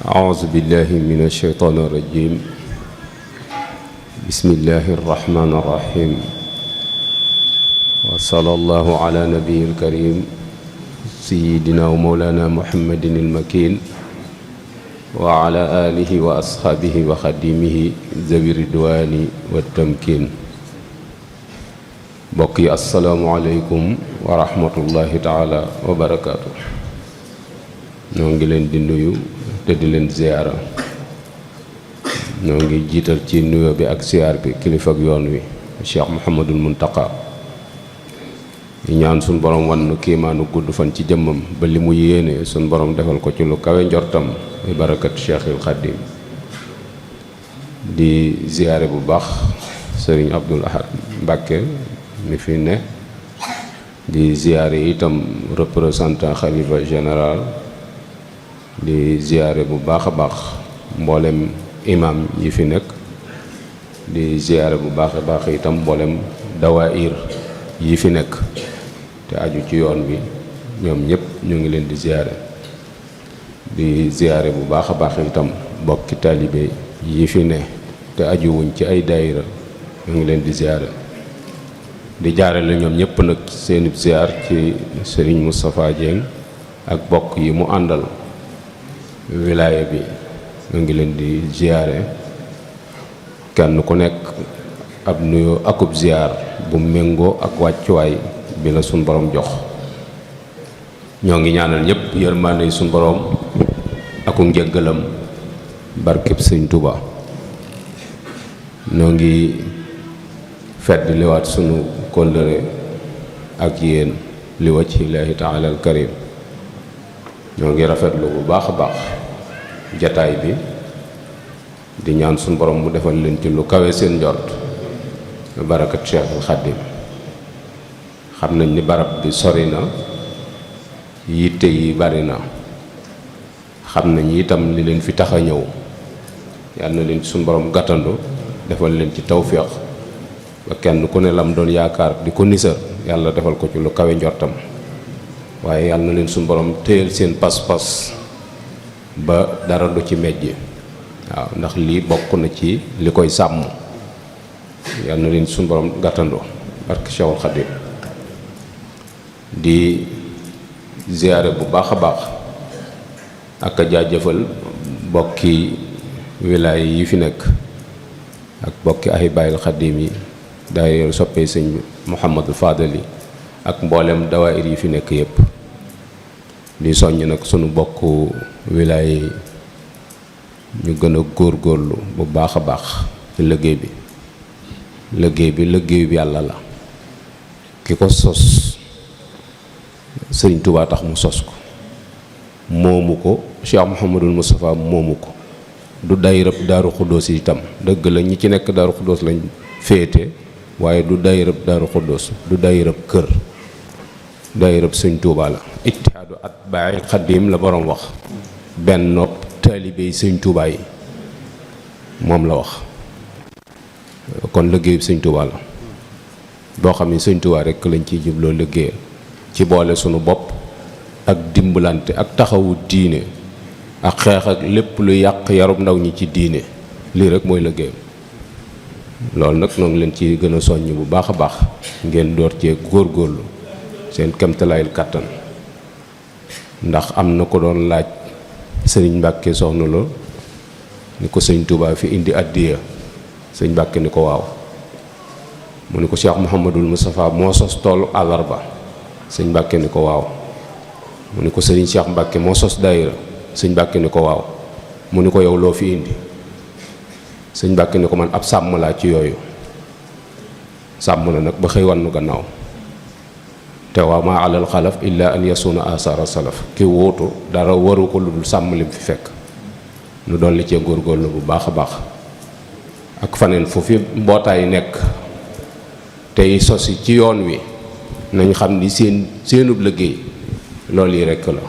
أعوذ بالله من الشيطان الرجيم بسم الله الرحمن الرحيم وصلى الله على نبي الكريم سيدنا ومولانا محمد المكين وعلى آله وأصحابه وخديمه ذوي الرضوان والتمكين. بقي السلام عليكم ورحمة الله تعالى وبركاته. ñoo ngi leen di nuyu te di leen ziyaara. ñoo ngi jiital ci nuyoo bi ak ziyaar bi kilifa ak yoon wi Cheikh Mouhamadul Muntaqa. ñu ñaan suñ borom wan nu kiimaanu gudd fan ci jëmmam ba li mu yéene suñ borom defal ko ci lu kawe njortam bi barakat Cheikhil Khadim. di ziyaare bu baax Serigne Abdoul Ahad Mbacké mi fi ne. di ziyaare itam représentant xalifa général. di ziyaare bu baax a baax mboolem imam yi fi nekk. di ziyaare bu baax a baax itam mboolem dawaayir yi fi nekk te aju ci yoon bi ñoom ñëpp ñu ngi leen di ziyaare. di ziyaare bu baax a baax itam bokki taalibe yi fi ne te aju wuñ ci ay daayira ñu ngi leen di ziyaare. di jaare la ñoom ñëpp nag seeni ziyaar ci Serigne Moustapha Dieng ak bokk yi mu àndal wilaaya bi ñu ngi leen di ziyaare. kenn ku nekk ab nuyoo akub ziyaar bu méngoo ak wàccuwaay bi la suñ borom jox. ñoo ngi ñaanal ñëpp yërmande suñ borom aku njëggalam barkeb Sëñ Tuuba. ñoo ngi fedd liwaat sunu kóllëre ak yéen li wajhillaahi taala al karim. ñoo ngi rafetlu bu baax a baax jataay bi di ñaan suñu borom mu defal leen ci lu kawe seen njort barakat Cheikhul Khadim. xam nañ ni barab bi sori na yitte yi bari na xam nañ itam li leen fi tax a ñëw yal na leen ci suñu borom gàttandu defal leen ci tawféex ba kenn ku ne lam doon yaakaar di ko nisar yàlla defal ko ci lu kawe njortam. waaye yàlla na leen suñu borom téyel seen pas-pas ba dara du ci mejj. waaw ndax lii bokk na ci li koy sàmm. yàlla na leen suñu borom gàttandoo barke Cheikhul Khadim. di ziyaare bu baax a baax ak a jaajëfal bokki wilaay yi fi nekk ak bokki Ahibaahil Khadim yi daayira soppee sëñ Mouhamadou Fadali ak mboolem dawaayir yi fi nekk yépp. di soññ nag sunu bokk wilaay ñu gën a góorgóorlu bu baax a baax ci liggéey bi. liggéey bi yàlla la. ki ko sos Sëriñ Tuubaa tax mu sos ko. moomu ko Cheikh Mouhamadul Moustapha moomu ko. du daayirab Daaru Xuddoos itam dëgg la ñi ci nekk Daaru Xuddoos lañ féete waaye du daayirab Daaru Xuddoos du daayirab kër. daayirab Sëñ Tuubaa la. ittihaadu atbaa'il Xadim la borom wax. benn nopp taalibey Sëñ Tuubaa yi moom la wax. kon liggéeyu Sëñ Tuubaa la boo xam ne Sëñ Tuubaa rekk lañ ciy jubloo liggéeyal ci boole sunu bopp ak dimbalante ak taxawu diine ak xeex ak lépp lu yàq yarub ndaw ñi ci diine lii rek mooy liggéeyam. loolu nag noo ngi leen ci gën a soññ bu baax a baax ngeen door cee góorgóorlu seen kemtalaayil kàttan. ndax am na ko doon laaj sëriñ Mbàkke soxna Lo ni ko Sëñ Tuubaa fi indi addiya. sëñ Mbàkke ni ko waaw. mu ni ko Cheikh Mouhamadul Moustapha moo sos toolu àllarba. sëñ Mbàkke ni ko waaw. mu ni ko sëriñ Cheikh Mbàkke moo sos daayira. sëñ Mbàkke ni ko waaw. mu ni ko yow loo fi indi. sëñ Mbàkke ni ko man ab sàmm laa ci yooyu. sàmm na nag ba xëy wannu gannaaw. te waa maa alal xalaf illa an yasuna asara salaf ki wóotu dara waru ko lu dul sàmm lim fi fekk. nu dolli cee góorgóorlu bu baax a baax. ak faneen foofu mbootaay nekk tey sosi ci yoon wi nañ xam ni seenub liggéey loolu yi rekk la.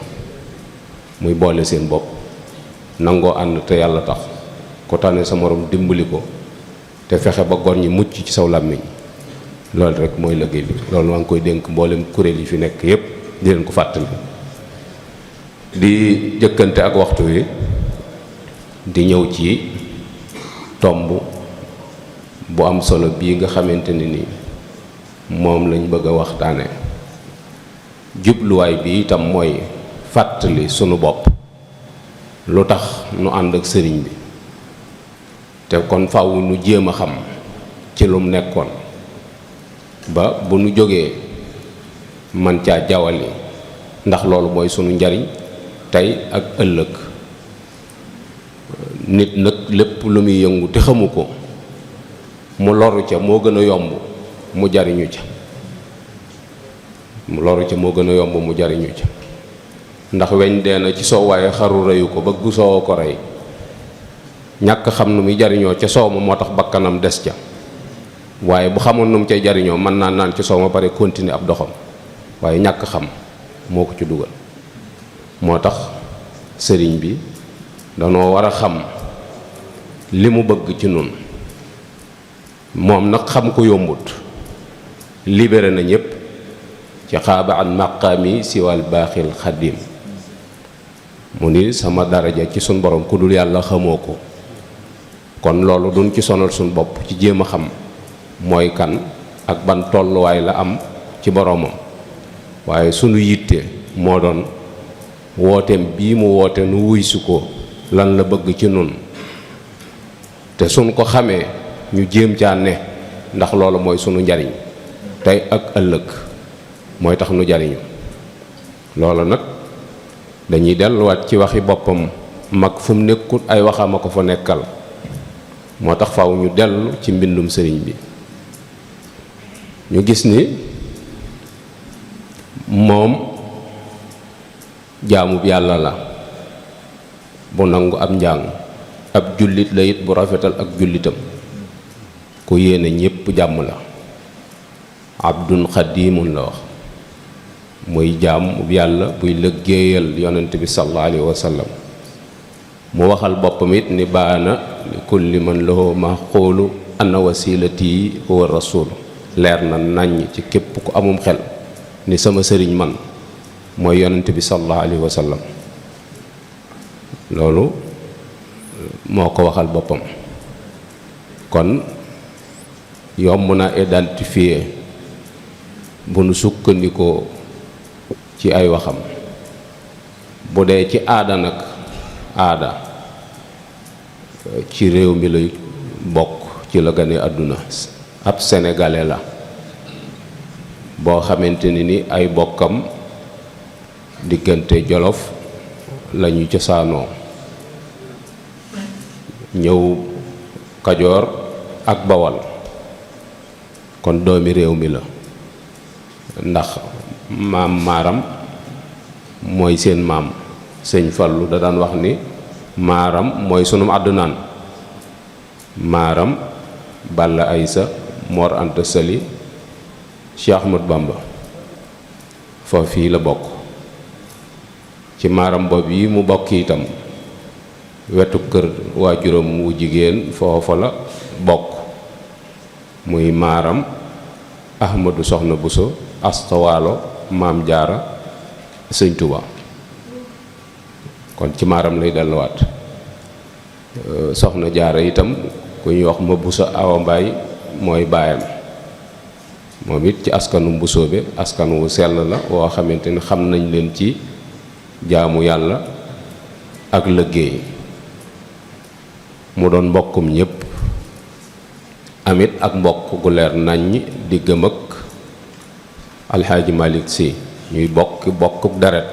muy boole seen bopp nangoo ànd te yàlla tax ko tànne sa morom dimbali ko te fexe ba gor ñi mucc ci saw làmmiñ loolu rek mooy liggéey bi. loolu maa ngi koy dénk mboolem kuréel yi fi nekk yépp di leen ko fàttali. di jëkkante ak waxtu wi di ñëw ci tomb bu am solo bii nga xamante ni moom lañ bëgg a waxtaane. jubluwaay bi itam mooy fàttali sunu bopp lu tax nu ànd ak sëriñ bi, te kon faaw nu jéem a xam ci lum nekkoon ba bu nu jógee man caa jawali, ndax loolu mooy sunu njariñ tey ak ëllëg. nit nag lépp lu muy yëngu te xamu ko, mu loru ca moo gën a yomb mu jariñu ca. mu loru ca moo gën a yomb mu jariñu ca, ndax weñ dee na ci soow waaye xaru reyu ko ba gu soow ko rey. ñàkk xam nu muy jariñoo ca soow ma moo tax bakkanam des ca, waaye bu xamoon nu mu cay jariñoo mën naa naan ci soow ma pare continuer ab doxam, waaye ñàkk xam moo ko ci dugal. moo tax sëriñ bi danoo war a xam li mu bëgg ci nun. moom nag xam ko yombut, libéré na ñépp ci xaaba an maqaami siwal baaxil xaddim. mu ni sama daraja ci sun borom ku dul yàlla xamoo ko. kon loolu duñ ci sonal suñ bopp ci jéem a xam mooy kan ak ban tolluwaay la am ci boromam, waaye sunu yitte moo doon wooteem bii mu woote nu wuy si ko lan la bëgg ci nun, te suñ ko xamee ñu jéem caa ne, ndax loolu mooy sunu njariñ tey ak ëllëg, mooy tax nu jariñu. loolu nag dañuy delluwaat ci waxi boppam, mag fu mu nekkut ay waxam a ko fa nekkal. moo tax faw ñu dellu ci mbindum sëriñ bi. ñu gis ni moom jaamub yàlla la bu nangu ab njàng, ab jullit la it bu rafetal ak jullitam, ku yéene ñépp jàmm la. abdun xadimun la wax, muy jaamub yàlla buy liggéeyal yonent bi sallallahu alayhi wa sallam. mu waxal boppam it ni baana li kulli man lahu maxquulu anna wasilati huwa rasul. leer na naññ ci képp ku amum xel ni sama sëriñ man mooy yonent bi sallallahu alayhi wa sallam. loolu moo ko waxal boppam. kon yomb na identifier bu nu sukkandikoo ci ay waxam. bu dee ci aada nag, aada ci réew mi lay bokk, ci la gane àdduna. ab sénégalais la boo xamante ni ay bokkam diggante Jolof lañu cosaanoo, ñëw Kajoor ak Bawal. kon doomi réew mi la, ndax maam maaram mooy seen maam. sëñ Fallu da daan wax ni maaram mooy sunum àddunaan. maaram Balla Aysa, Mor Anta Sali, Cheikh Ahmad Bamba foofu fii la bokk. ci maaram boobu yi mu bokk itam wetu kër waajuram wu jigéen foofa la bokk, muy maaram Ahmadu Soxna Buso, Astawaalo, Maam Jaara, Sëñ Tuba. kon ci maaram lay delluwaat. Soxna Jaara itam ku ñuy wax ma Buso Awa Mbaay mooy baayam. moom it ci askanu Mbusoobe, askan wu sell la woo xamante ni xam nañ leen ci jaamu yàlla ak liggéey. mu doon mbokkum ñépp, amit ak mbokk gu leer naññ diggam ak Alxaaji Malik Si. ñuy bokkuk deret,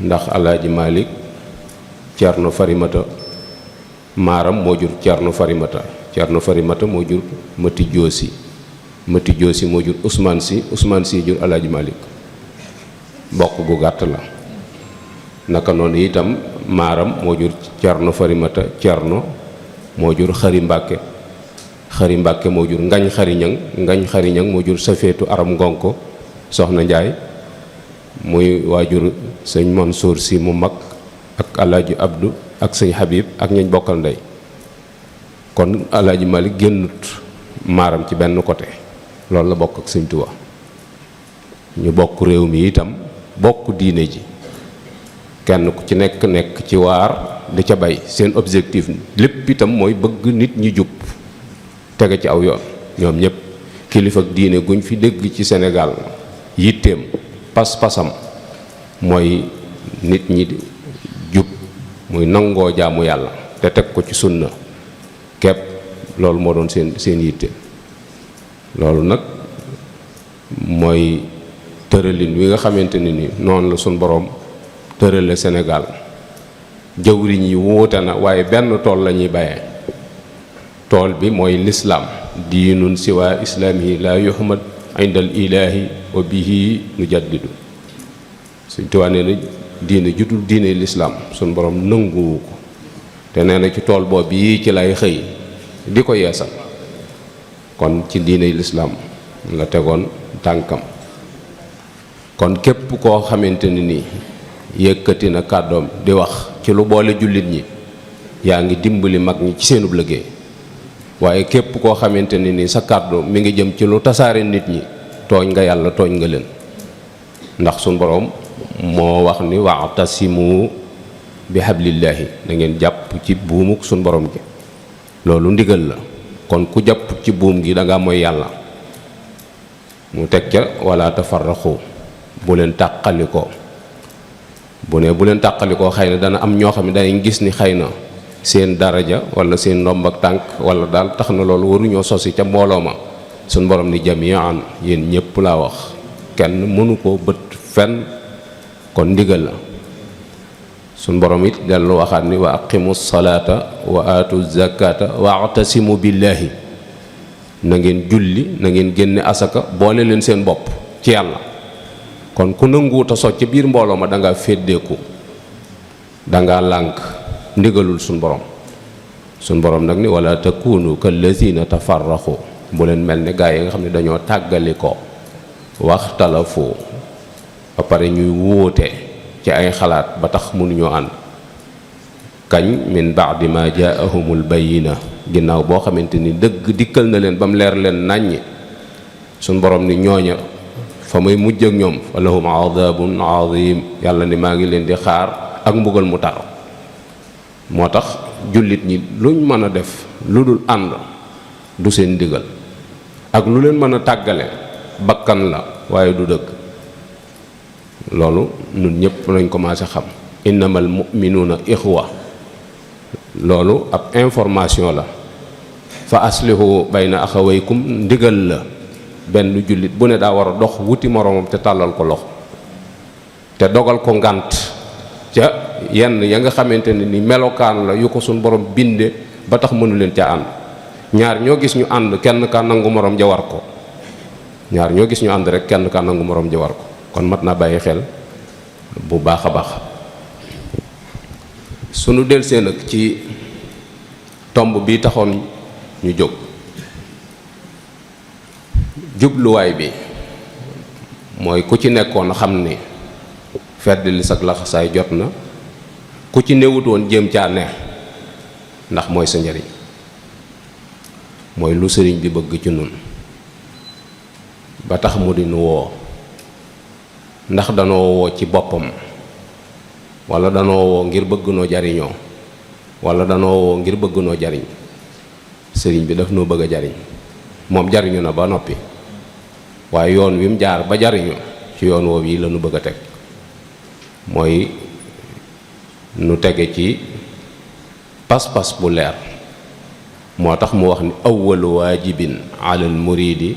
ndax Alxaaji Malik Cerno Farimata maaram moo jur Cerno Farimata. Cerno Farimata moo jur Mati Joosi. Mati Joosi moo jur Usmaan Si. Usmaan Si jur Alxaaji Malik. bokk gu gàtt la. naka noonu itam maaram moo jur Cerno Farimata. Cerno moo jur Xari Mbàkke. Xari Mbàkke moo jur Ngañ Xariñang. Ngañ Xariñang moo jur Safeetu Aram Ngonko Soxna Njaay, muy waajur sëñ Mansour Si mu mag ak Alaaji Abdu ak sëñ Habib ak ñañ bokkal ndey. kon Alaaji Malik génnut maaram ci benn côté, loolu la bokk ak sëñ Tuubaa. ñu bokk réew mi itam bokk diine ji, kenn ku ci nekk ci waar di ca bay seen objectif lépp itam mooy bëgg nit ñi jub tege ci aw yoon. ñoom ñëpp kilifa ak diine guñ fi dégg ci Sénégal yitteem pas-pasam mooy nit ñi jub muy nangoo jaamu yàlla te teg ko ci sunna képp. loolu moo doon seen yitte. loolu nag mooy tëralin wi nga xamante ne ni noonu la suñ boroom tërale Sénégal. jawriñ yi wuute na waaye benn tool la ñuy bayee. tool bi mooy lislaam diinun siwa islaamihi la yuhmad inda al ilahi wa bihi nu jaddidu. Sëñ Tuubaa nee na diine jutul diine lislaam suñ boroom nanguwu ko te nee na ci tool boobu yi ci lay xëy di ko yeesal. kon ci diine lislaam la tegoon tànkam. kon képp koo xamante ne nii yëkkati na kàddoom di wax ci lu boole jullit ñi yaa ngi dimbali mag ñi ci seenub liggéey. waaye képp koo xamante ne nii sa kàddu mi ngi jëm ci lu tasaare nit ñi tooñ nga yàlla tooñ nga leen. ndax suñ boroom moo wax ni wa'tasimu bi hablillahi da ngeen jàpp ci buumuk suñ boroom gi. loolu ndigal la. kon ku jàpp ci buum gi da nga mooy yàlla. mu teg ca wala tafarraqu bu leen tàqalikoo. bu leen tàqalikoo xëy na dana am ñoo xam ne danañ gis ni xëy na seen daraja wala seen ndomb ak tànk wala daal tax na loolu waruñoo sosi ca mbooloo ma. suñ borom ni jami'an yéen ñëpp laa wax kenn mënu koo bët fenn. kon ndigal la. suñ borom it dellu waxaat ni wa aqimu salaata wa aatu zakata wa atasimu billahi na ngeen julli na ngeen génne asaka boole leen seen bopp ci yàlla. kon ku nanguwuta socc ca biir mbooloo ma danga féddeeku danga lànk ndigalul suñ borom. suñ borom nag ni wala takunu kallazina tafarraqu bu leen mel ni gaa yi nga xam ne dañoo tàggalikoo waxtalafu ba pare ñuy wuute ci ay xalaat ba tax mënuñoo ànd. kañ min ba'di ma jaa'ahumul bayyina ginnaaw boo xamante ni dëgg dikkal na leen ba mu leer leen nàññi. suñ borom ni ñooña fa may mujj ak ñoom fa lahum adabun azim yàlla ni maa ngi leen di xaar ak mbugal mu tar. moo tax jullit ñi luñ mën a def lu dul ànd du seen ndigal ak lu leen mën a tàggale bakkan la waaye du dëgg. loolu ñun ñëpp lañ commencé xam. innamal mu'minuuna ixwa loolu ab information la. fa aslihu bayna axawaykum ndigal la. benn jullit bu ne daa war a dox wuti moroomam te tàllal ko loxo te dogal ko ngànt ca yenn ya nga xamante ne ni melokaan la yu ko suñ borom binde ba tax mënu leen ca ànd. ñaar ñoo gis ñu ànd kenn ka nangu moroom ja war ko. ñaar ñoo gis ñu ànd rek kenn ka nangu moroom ja war ko. kon mat naa bàyyi xel bu baax a baax. sunu delsee nag ci tomb bi taxoon ñu jóg. jubluwaay bi mooy ku ci nekkoon xam ni fedd li sag laxasaay jot na. ku ci newut woon jéem caa ne ndax mooy sa njariñ. mooy lu sëriñ bi bëgg ci nun ba tax mu di nu woo. ndax danoo woo ci boppam wala danoo woo ngir bëgg noo jariñoo wala danoo woo ngir bëgg noo jariñ. sëriñ bi daf noo bëgg a jariñ. moom jariñu na ba noppi waaye yoon wi mu jaar ba jariñu ci yoon woowu yi la nu bëgg a teg. mooy nu tege ci pas-pas bu leer. moo tax mu wax ni awwalu waajibin alal muridi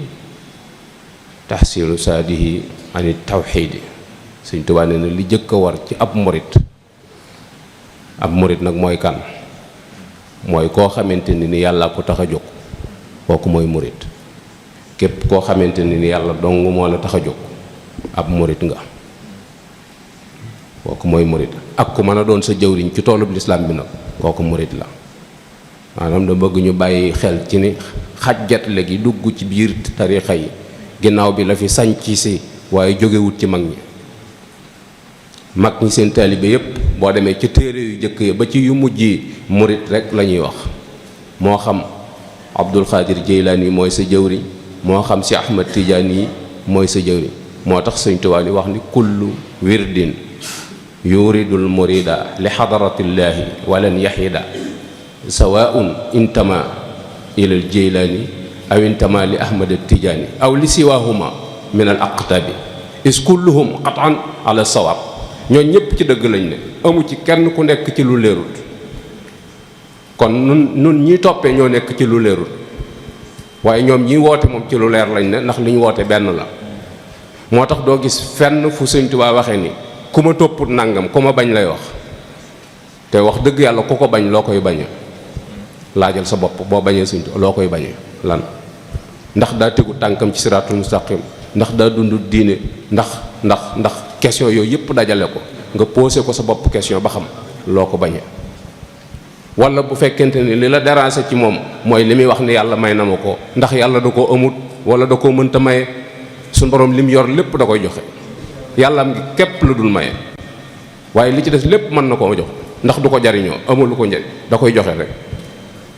tahsilu saadihi ani tawxiidi. Sëñ Tuubaa nee na li jëkk a war ci ab murit. ab murit nag mooy kan? mooy koo xamante ni yàlla ko tax a jóg kooku mooy murit. képp koo xamante ni yàlla dong moo la tax a jóg ab murit nga. kooku mooy murit. ak ku mën a doon sa jëwriñ ci toolub lislaam bi nag kooku murit la. maanaam da bëgg ñu bàyyi xel ci ni xajjat léegi dugg ci biir tarixa yi ginnaaw bi la fi sañc si waaye jógewut ci mag ñi. mag ñi seen taalibe yépp boo demee ci téere yu jëkk ya ba ci yu mujj yi murit rek la ñuy wax. moo xam Abdul Xaadir Jeylaani mooy sa jëwriñ moo xam si Ahmad Tijaani yi mooy sa jëwriñ. moo tax Sëñ Tuubaa ni wax ni kullu wirdin yuridul murida li xadaratillaahi walan yaxida sawaun intama ilal jeylaani aw intama li ahmad tijaani aw li siwaahuma min al aqtaabi is kulluhum qatan ala sawaab. ñoo ñépp ci dëgg lañ ne, amu ci kenn ku nekk ci lu leerut. kon nun ñi toppee ñoo nekk ci lu leerut, waaye ñoom ñi woote moom ci lu leer lañ ne, ndax li ñu woote benn la. moo tax doo gis fenn fu Sëñ Tuubaa waxee ni ku ma topput nangam ku ma bañ lay wax. te wax dëgg yàlla ku ko bañ loo koy bañe, laajal sa bopp boo bañee Sëñ Tuubaa loo koy bañe lan. ndax daa tegu tànkam ci siraatul mustaqim, ndax daa dund diine, ndax question yooyu yëpp dajale ko nga posé ko sa bopp question ba xam loo ko bañee. wala bu fekkente ni li la déranger ci moom mooy li muy wax ni yàlla may na ma ko, ndax yàlla da koo amut wala da koo mënta maye. suñu borom lim yor lépp da koy joxe, yàlla am ngi képp lu dul maye, waaye li ci des lépp mën na koo jox ndax du ko jariñoo, amul lu ko njëriñ, da koy joxe rek.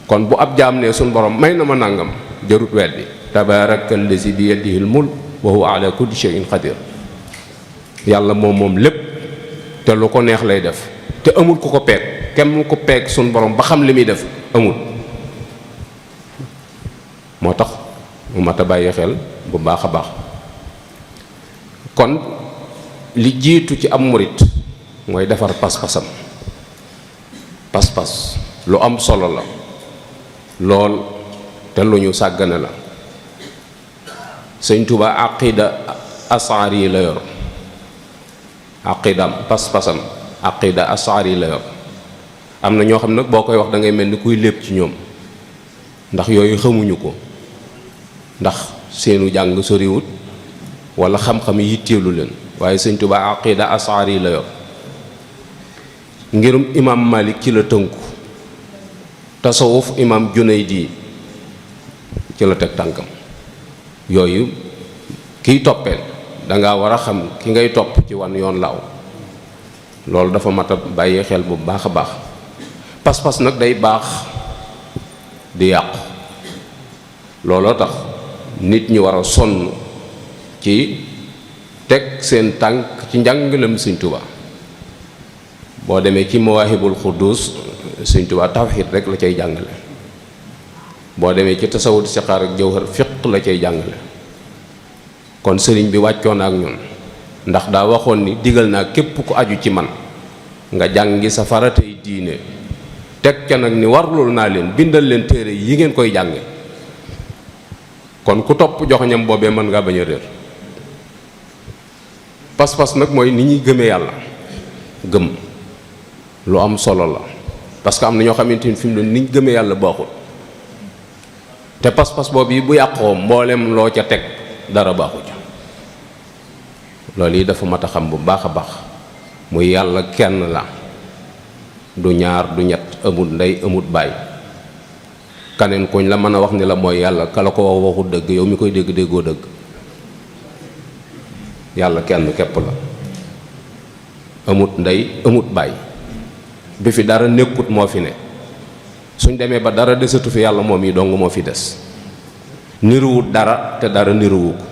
kon bu ab jaam ne suñu borom may na ma nangam jarut weddi. tabaarakal lazi bi yadihil mulk wa huwa ala kulli shay'in qadir. yàlla moom lépp te lu ko neex lay def, te amul ku ko peeg, kenn mu ko peeg suñu borom ba xam li muy def amul. moo tax mu mat a bàyyi xel bu baax a baax. kon li jiitu ci am murit mooy defar pas-pasam. pas-pas lu am solo la lool te lu ñu sàggane la. Sëñ Tuubaa aqida asaari la yor, aqidam pas-pasam aqida asaari la yor. am na ñoo xam nag boo koy wax da ngay mel ni kuy lépp ci ñoom, ndax yooyu xamuñu ko, ndax seenu jàng soriwut wala xam-xam yitteelu leen. waaye Sëñ Tuubaa aqida asaari la yor. ngirum imam Malik ci la tënku, tasawuf imam Junaydi ci la teg tànkam. yooyu kiy toppee danga war a xam ki ngay topp ci wan yoon laaw. loolu dafa mat a bàyyi xel bu baax a baax. pas-pas nag day baax di yàqu. looloo tax nit ñi war a sonn ci teg seen tànk ci njàngalem Sëñ Tuubaa. boo demee ci Mawaahibul Quddus Sëñ Tuubaa tawxiid rek la cay jàngale. boo demee ci tasawud sixaar ak jawhar fiq la cay jàngale. kon sëriñ bi wàccoon ak ñun, ndax daa waxoon ni digal naa képp ku aju ci man nga jàngi sa faratay diine, teg ca nag ni warlul naa leen bindal leen téere yi ngeen koy jànge. kon ku topp joxoñam boobee mën ngaa bañ a réer. pas-pas nag mooy ni ñuy gëmee yàlla. gëm lu am solo la, parce que am na ñoo xamante ni fi mu doon ni ñu gëmee yàlla baaxul. te pas-pas boobu yi bu yàqoo mboolem loo ca teg dara baaxu ca. loolu yi dafa mat a xam bu baax a baax. muy yàlla kenn la, du ñaar du ñett, amut ndey amut baay. kaneen kuñ la mën a wax ni la mooy yàlla, ka la ko wax waxut dëgg, yow mi koy dégg déggoo dëgg. yàlla kenn képp la, amut ndey amut baay. bi fi dara nekkut moo fi ne. suñ demee ba dara desatu fi yàlla moom yi dong moo fi des. niruwut dara te dara niruwu ko.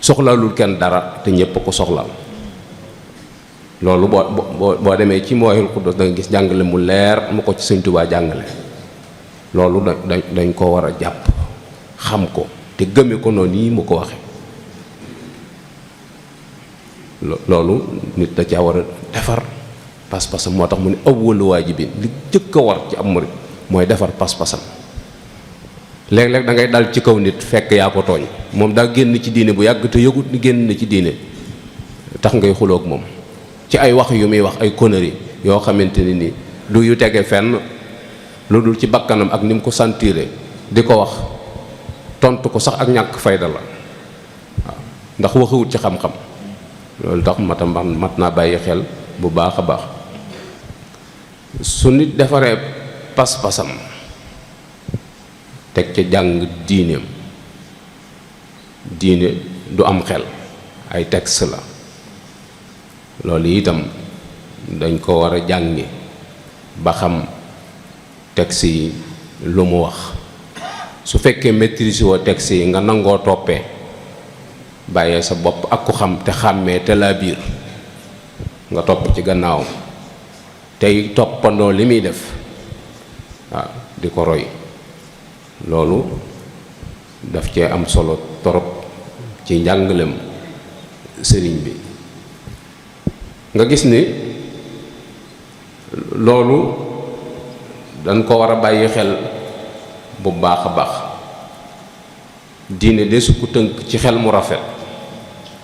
soxlaalul kenn dara te ñépp ko soxlaal. loolu boo demee ci Mawaahibul Quddus da nga gis jàngale mu leer mu ko ci Sëñ Tuubaa jàngale. loolu dañ ko war a jàpp xam ko te gëme ko noonu yi mu ko waxe loolu nit da caa war a defar pas-pasam. moo tax mu ne awwalu waajibin li jëkk a war ci am murit mooy defar pas-pasam. léeg-léeg da ngay dal ci kaw nit fekk yaa ko tooñ, moom daa génn ci diine bu yàgg te yëgut ni génn na ci diine, tax ngay xuloog moom ci ay wax yu muy wax ay conneries yoo xamante ne ni du yu tege fenn lu dul ci bakkanam ak ni mu ko sentiré di ko wax. tontu ko sax ak ñàkk fayda la waaw, ndax waxuwut ci xam-xam. loolu tax mat naa bàyyi xel bu baax a baax. su nit defaree pas-pasam teg ca jàng diineem, diine du am xel, ay texte la. loolu itam dañ ko war a jàngi ba xam texte yi lu mu wax. su fekkee maîtrise woo texte yi nga nangoo toppee, bàyyee sa bopp ak ku xam te xàmmee te laa biir, nga topp ci gannaawam tey toppandoo li muy def waaw di ko roy loolu daf cee am solo torop ci njàngalem sëriñ bi nga gis ni loolu dañ ko war a bàyyi xel bu baax a baax diine desu ko tënk ci xel mu rafet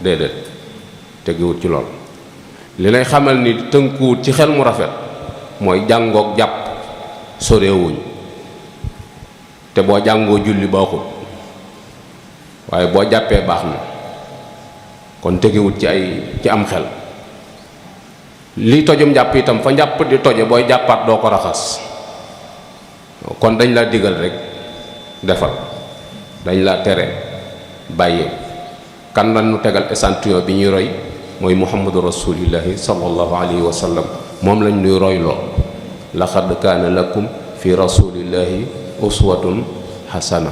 déedéet tegiwut ci lool li lay xamal ni tënkuwut ci xel mu rafet mooy jàngook jàpp sorewuñ te boo jàngoo julli baaxul waaye boo jàppee baax na kon tegiwut ci am xel li tojum jàpp itam fa njàpp di toje booy jàppaat doo ko raxas kon dañ laa digal rek defal dañ laa tere bàyyee kan lan nu tegal échantillon bi ñuy roy mooy muhammadu rasulillahi sallallahu alayhi wa sallam moom lañ nuy royloo laqad kaana lakum fi rasulillahi uswatun hasana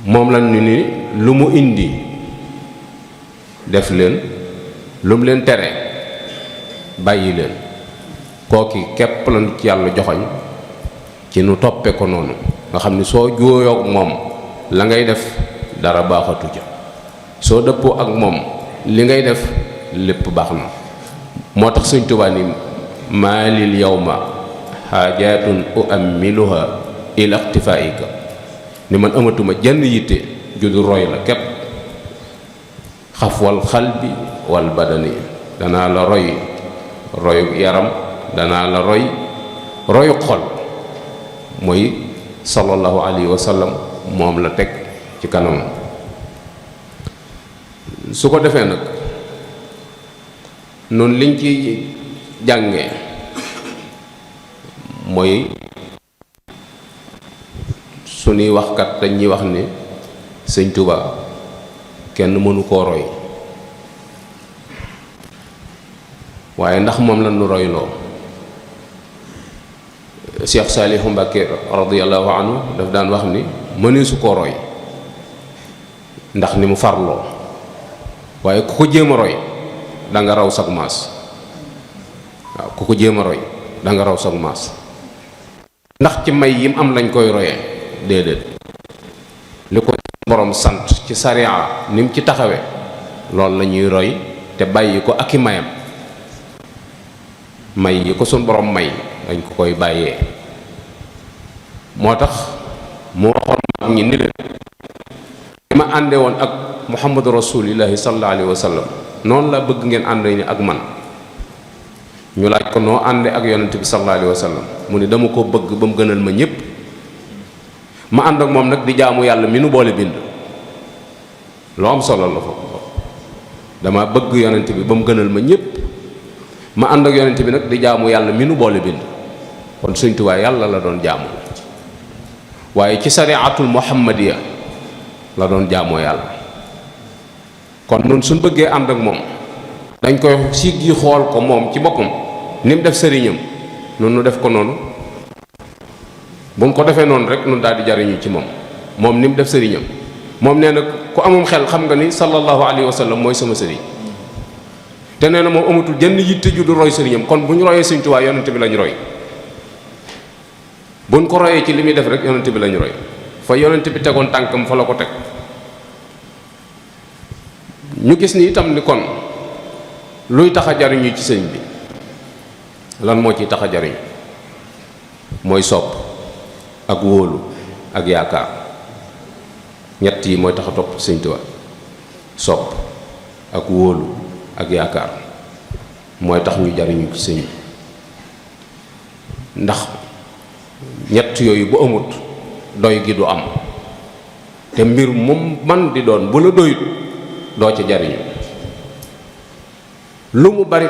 moom lañ nu ni lu mu indi def leen lu mu leen tere bàyyi leen kooki képp lañu ci yàlla joxoñ ci nu toppe ko noonu nga xam ni soo jooyoog moom la ngay def dara baaxatu ca soo dëppoo ak moom li ngay def lépp baax na moo tax Sëñ Tuubaa ni maa lil yawma xaajaatun uammiluha ila iqtifaika ni man amatuma jenn yitte judu roy la képp xafwal xalbi wal badani danaa la roy royu yaram danaa la royu xol mooy sallallahu alayhi wa sallam moom la teg ci kanam su ko defee nag noonu liñ ci jànge mooy suñuy waxkat dañuy wax ni Sëñ Tuubaa kenn mënu koo roy waaye ndax moom la nu royloo Cheikh Saalihu Mbàkke radiyallahu anhu daf daan wax ni mëneesu koo roy ndax ni mu farloo waaye ku ko jéem a roy da nga raw sag maas waaw ku ko jéem a roy da nga raw sag maas ndax ci may yim am lañ koy royee déedéet li ko borom sant ci sariya ni mu ci taxawe loolu la ñuy roy te bàyyi ko ak i mayam may yi ko suñ borom may dañ ko koy bàyyee moo tax mu waxoon mag ñi ni leen ma ànde woon ak muhammadu rasulillahi sallallahu alayhi wa sallam noonu la bëgg ngeen ànd ni ak man ñu laaj ko noo ànde ak yonent bi sallallahu alayhi wa sallam mu ni dama ko bëgg ba mu gënal ma ñépp ma ànd ak moom nag di jaamu yàlla mi nu boole bind loo am solo la fa dama bëgg yonent bi ba mu gënal ma ñépp ma ànd ak yonent bi nag di jaamu yàlla mi nu boole bind kon Sëñ Tuubaa yàlla la doon jaamu waaye ci sariatul muhammadiya la doon jaamoo yàlla kon nun suñ bëggee ànd ak moom dañ koy siggi xool ko moom ci boppam ni mu def sëriñam nun nu def ko noonu bu mu ko defee noonu rek nun daal di jariñu ci moom ni mu def sëriñam moom nee na ku amum xel xam nga ni sallallahu alayhi wa sallam mooy sama sëriñ te nee na moom amatul jenn yitte ju du roy sëriñam kon bu ñu royee Sëñ Tuubaa yonent bi lañu roy buñ ko royee ci li muy def rek yonent bi lañu roy fa yonent bi tegoon tànkam fa la ko teg ñu gis ni itam ni kon luy tax a jariñu ci sëñ bi lan moo ciy tax a jariñu mooy sopp ak wóolu ak yaakaar ñett yi mooy tax a topp Sëñ Tuubaa sopp ak wóolu ak yaakaar mooy tax ñu jariñu ci sëñ bi ndax ñett yooyu bu amut doy gi du am te mbir moom man di doon bu la doyut doo ca jariñu lu mu bari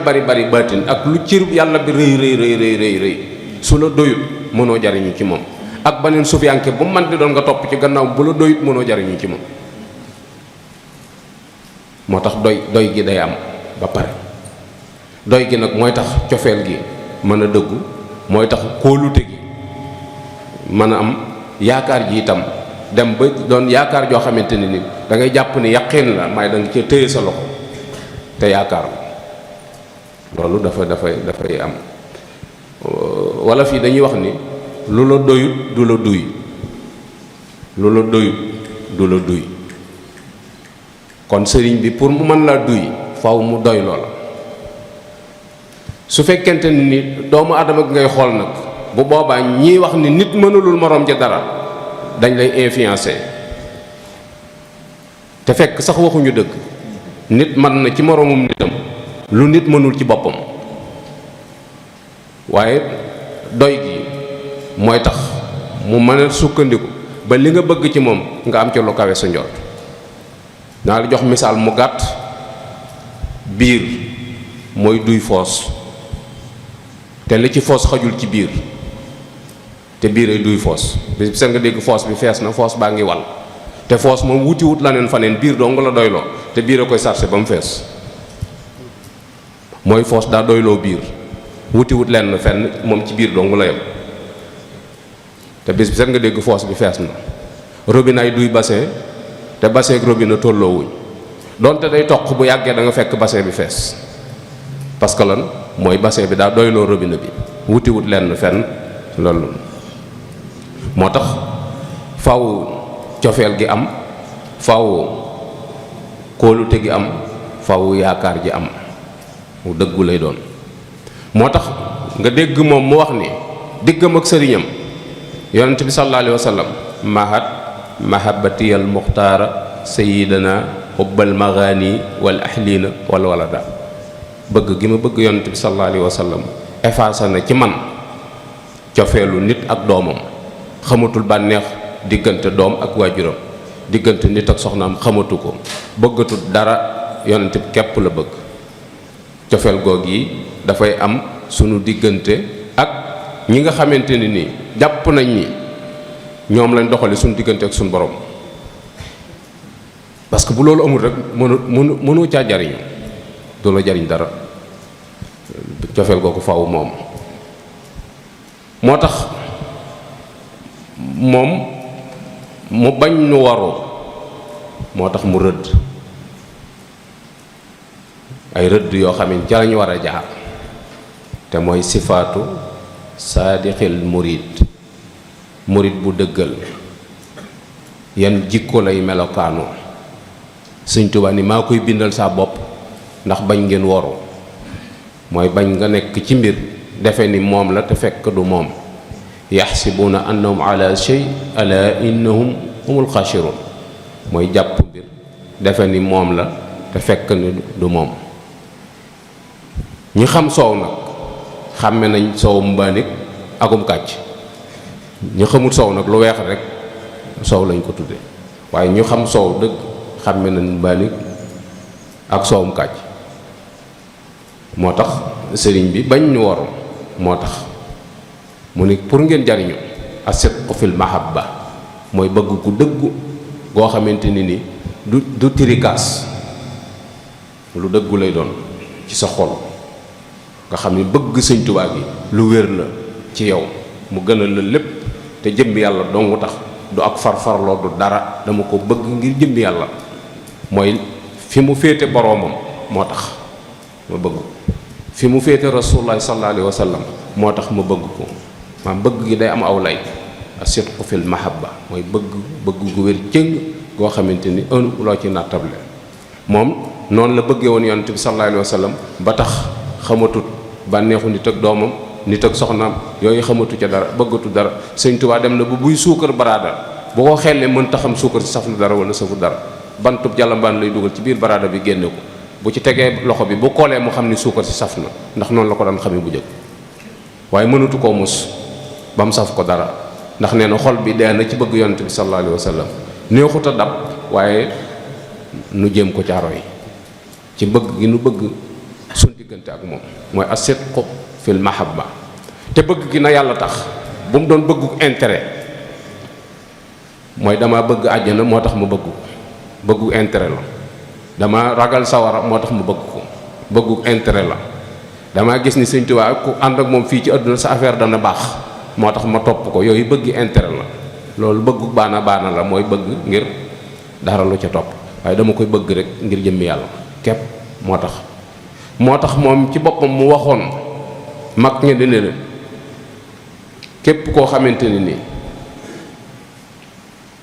baatin ak lu cër yàlla bi rëy su la doyut mënoo jariñu ci moom ak beneen sufiyanke bu man di doon nga topp ci gannaaw bu la doyut mënoo jariñu ci moom moo tax doy gi day am ba pare doy gi nag mooy tax cofeel gi mën a dëggu mooy tax kóolute gi mën a am yaakaar ji itam dem ba doon yaakaar joo xamante ne ni da ngay jàpp ni yaqin la may da nga ca téye sa loxo te yaakaar loolu dafay am. wala fii dañuy wax ni lu la doyut du la duy, lu la doyut du la duy. kon sëriñ bi pour mu mën laa duy faw mu doy loola. su fekkente ni doomu adama gi ngay xool nag, bu boobaa ñiy wax ni nit mënulul moroom ja dara dañ lay influencer, te fekk sax waxuñu dëgg. nit mën na ci moroomum nitam lu nit mënul ci boppam, waaye doy gi mooy tax mu mën a sukkandiku ba li nga bëgg ci moom nga am ci lu kawe sa njort. naa la jox misaal mu gàtt. biir mooy duy foos, te li ci foos xajul ci biir, te biir ay duy foos. bis bi nga dégg foos bi fees na, foos baa ngi wal, te foos moom wuti wut la neen faneen, biir dong la doyloo, te biir a koy sarse ba mu fees. mooy foos daa doyloo biir, wuti wut lenn fenn, moom ci biir dong la yem. te bis bi nga dégg foos bi fees na. robinet ay duy bassin, te bassin ak robinet tolloo wuñ, donte day toq bu yàggee da nga fekk bassin bi fees. parce que lan mooy bassin bi daa doyloo robinet bi, wuti wut lenn fenn. loolu moo tax faw cofeel gi am, faw kóolute gi am, faw yaakaar ji am, mu dëggu lay doon. moo tax nga dégg moom mu wax ni diggam ak sëriñam yonent bi sallallahu alayhi wa sallam, mahat mahabbatiyal muxtaara sayidana xubbal magaani wal ahliina wal walada. bëgg gi ma bëgg yonent bi sallallahu alayhi wa sallam effacé na ci man cofeelu nit ak doomam. xamatul bànneex diggante doom ak waajuram, diggante nit ak soxnaam xamatu ko, bëggatul dara, yonent bi képp la bëgg. cofeel goog yi dafay am sunu diggante ak ñi nga xamante ni nii jàpp nañ ni ñoom lañ doxale sunu diggante ak sunu borom. parce que bu loolu amul rek mënu caa jariñu, du la jariñ dara. cofeel googu faaw moom moo tax moom mu bañ nu waru, moo tax mu rëdd ay rëdd yoo xam ne ca lañu war a jaar, te mooy sifaatu saadixil murid. murid bu dëggal yan jikko lay melokaanoo. Sëñ Tuubaa ni maa koy bindal saa bopp ndax bañ ngeen waru, mooy bañ nga nekk ci mbir defe ni moom la te fekk du moom. yaxsibuuna annahum ala shay ala innahum humul xaasirun. mooy jàpp mbir defe ni moom la te fekk ni du moom. ñi xam soow nag xàmme nañ soowum mbaanik akum kàcc. ñu xamul soow nag lu weex rek soow lañ ko tudde, waaye ñu xam soow dëgg xàmme nañ mbaanik ak soowum kàcc. moo tax sëriñ bi bañ ñu waru, moo tax mu ni pour ngeen jariñu as-sidqu fil mahabba, mooy bëgg ku dëggu goo xamante ni du tirikaas, lu dëggu lay doon ci sa xol, nga xam ni bëgg Sëñ Tuubaa gi lu wér la ci yow, mu gënal la lépp, te jëmbi yàlla dongu tax, du ak farfarloo, du dara, dama ko bëgg ngir jëmbi yàlla. mooy fi mu féete boroomam moo tax ma bëgg ko, fi mu féete rasulullah sallallahu alayhi wa sallam moo tax ma bëgg ko. maam bëgg gi day am aw lay. as-sidqu fil mahabba mooy bëgg gu wér cëng goo xamante ni loo ci nattable. moom noonu la bëggee woon yonent bi sallallahu alayhi wa sallam ba tax xamatut bànneexu nit ak doomam, nit ak soxnaam, yooyu xamatu ca dara, bëggatu dara. Sëñ Tuubaa dem na bu buy suukar baraada bu ko xellee mën ta xam suukar si saf na dara wala safu dara, bantub jalambaan lay dugal ci biir baraada bi génne ko, bu ci tegee loxo bi bu koolee mu xam ni suukar si saf na, ndax noonu la ko daan xamee bu jëkk. waaye mënatu koo mus ba mu saf ko dara, ndax nee na xol bi dee na ci bëgg yonent bi sallallahu alayhi wa sallam. neexut a dab, waaye nu jéem ko caaro yi ci bëgg gi nu bëgg suñ diggante ak moom, mooy as-sidqu fil mahabba. te bëgg gi na yàlla tax, bu mu doon bëggu intérêt, mooy dama bëgg àjjana moo tax ma bëgg ko, bëggu intérêt la. dama ragal sawara moo tax ma bëgg ko, bëggu intérêt la. dama gis ni Sëñ Tuubaa ku ànd ak moom fii ci àdduna sa affaire dana baax moo tax ma topp ko, yooyu bëgg intérêt la. loolu bëggu baana la, mooy bëgg ngir dara lu ca topp, waaye dama koy bëgg rek ngir jëmmi yàlla képp moo tax. moo tax moom ci boppam mu waxoon mag ña dina leen képp koo xamante ne nii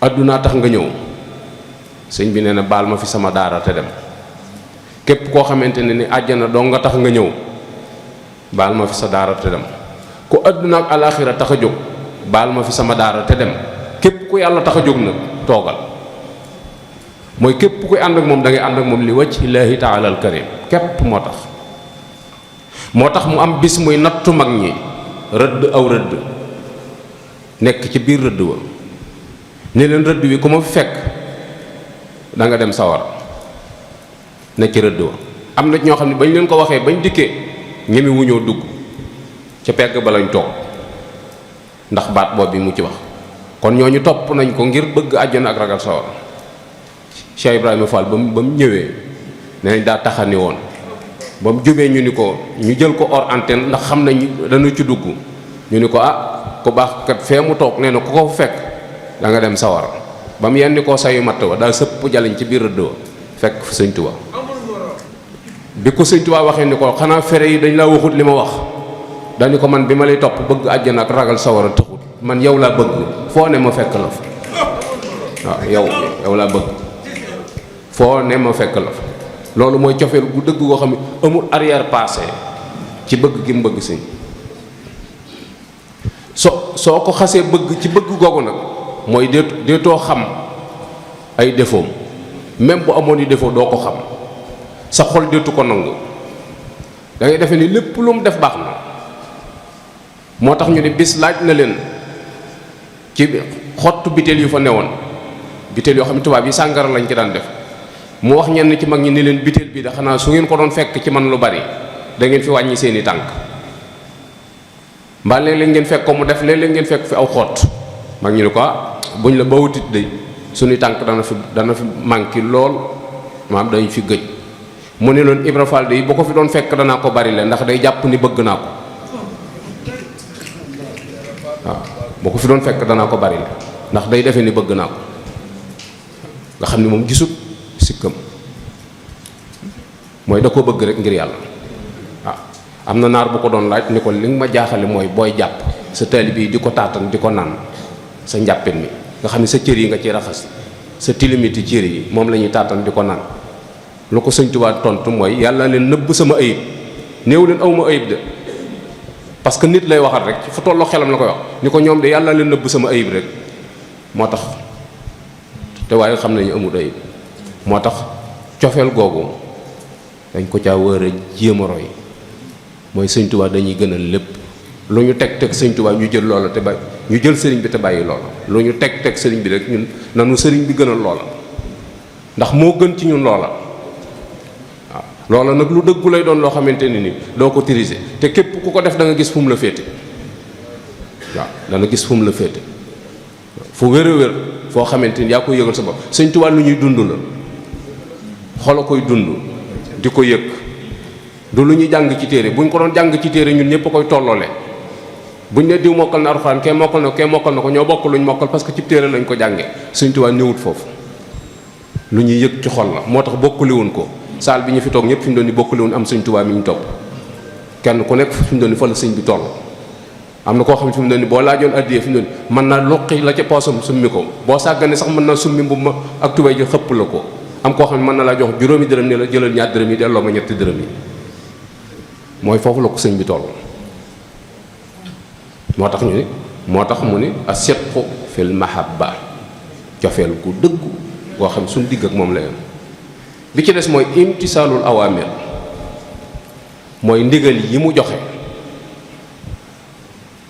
àddunaa tax nga ñëw sëñ bi nee na baal ma fi sama daara te dem képp koo xamante ne ni àjjana doo nga tax nga ñëw baal ma fi sa daara te dem ku àdduna ak alaaxira tax a jóg baal ma fi sama daara te dem képp ku yàlla tax a jóg nag toogal mooy képp kuy ànd ak moom da ngay ànd ak moom li wajhi llaahi taala al karim képp moo tax mu am bis muy nattu mag ñi rëdd aw rëdd nekk ci biir rëdd wa ne leen rëdd wi ku ma fi fekk da nga dem sawar nekk ci rëdd wa am na ñoo xam ne bañ leen ko waxee bañ dikkee ñemi wuñoo dugg ca pegg ba lañ toog ndax baat boobu bi mu ci wax kon ñooñu topp nañ ko ngir bëgg àjjana ak ragal sawar Cheikh Ibrahima Fall ba mu ñëwee nee nañ daa taxani woon ba mu jubee ñu ni ko ñu jël ko hors antenne ndax xam nañ dañu ci dugg ñu ni ko ah ku baax kat fee mu toog nee na ku ko fekk da nga dem sawar ba mu yenni koo sayu matt wa daa sëpp jaliñ ci biir rëdd wa fekk fa sëñ Tuubaa bi ko sëñ Tuubaa waxee ni ko xanaa fere yi dañ laa waxut li ma wax dañu ko man bi ma lay topp bëgg àjjana ak ragal sawar a taxut man yow laa bëgg foo ne ma fekk la fa waaw yow laa bëgg foo ne ma fekk la fa loolu mooy cofeel gu dëgg goo xam ne amul arrière passé ci bëgg gi mu bëgg sëñ soo ko xasee bëgg ci bëgg googu nag mooy deetoo xam ay défaut même bu amoon i défaut doo ko xam sa xol deetu ko nangu da ngay defe ni lépp lu mu def baax na moo tax ñu ne bis laaj na leen ci xottu biteel yu fa newoon biteel yoo xam ne tubaab yi sàngara lañ ci daan def mu wax ñenn ci mag ñi ni leen biteel bii da xanaa su ngeen ko doon fekk ci man lu bari da ngeen fi wàññi seeni tànk mbaa léeg-léeg ngeen fekk ko mu def léeg-léeg ngeen fekk fi aw xott mag ñu ne ko buñ la bawutit de suñuy tànk dana fi manqué lool maam dañ fi gëj mu ne leen Ibra Fall de bu ko fi doon fekk danaa ko bari le ndax day jàpp ni bëgg naa ko waaw boo ko fi doon fekk danaa ko bari le ndax day defe ni bëgg naa ko nga xam ni moom gisut sikkam mooy da ko bëgg rek ngir yàlla waaw am na naar bu ko doon laaj ni ko li nga ma jaaxale mooy booy jàpp sa taalibe yi di ko taatan di ko naan sa njàppin mi nga xam ne sa cër yi nga ci raxas sa tilimiti cër yi moom la ñuy taatan di ko naan lu ko Sëñ Tuubaa tontu mooy yàlla leen nëbb sama ayib néew leen awma ayib de parce que nit lay waxat rek fu tolloo xelam la koy wax ni ko ñoom de yàlla leen nëbb sama ayib rek moo tax te waaye xam nañu amul ayib moo tax cofeel googu dañ ko caa war a jéem a roy mooy Sëñ Tuubaa dañuy gënal lépp lu ñu teg Sëñ Tuubaa ñu jël loola te bàyyi ñu jël sëriñ bi te bàyyi loola lu ñu teg sëriñ bi rek ñun nanu sëriñ bi gënal loola ndax moo gën ci ñun loola waaw loola nag lu dëggu lay doon loo xamante ne ni doo ko tirise te képp ku ko def da nga gis fu mu la féete waaw dana gis fu mu la féete fu wér a wér foo xamante ni yaa koy yëgal sa bopp Sëñ Tuubaa lu ñuy dund la xolo koy dund di ko yëg du lu ñuy jàng ci téere buñ ko doon jàng ci téere ñun ñëpp a koy tolloole buñ ne diw mokkal na alxuraan kee mokkal na ko ñoo bokk luñ mokkal parce que ci téere lañ ko jàngee Sëñ Tuubaa ñëwut foofu lu ñuy yëg ci xol la moo tax bokkaliwun ko saal bi ñu fi toog ñëpp fi mu doon ni bokkaliwun am Sëñ Tuubaa mi ñu topp kenn ku nekk fi mu doon ni fa la sëñ bi toll am na koo xam ne fi mu doon ni boo laajoon addiyee fi mu doon ni mën naa luqi la ca poosam summi ko boo sàggane sax mën naa summi mbubb ma ak tubéy ji xëpp la ko am koo xam ne mën na laa jox juróomi dërëm ni la jëlal ñaar dërëm yi delloo ma ñetti dërëm yi mooy foofu la ko sëñ bi toll moo tax ñu ni moo tax mu ni as-sidqu fil mahabba cofeel gu dëggu boo xam suñ digg ak moom la yam bi ci des mooy imtisaalul awaamir mooy ndigal yi mu joxe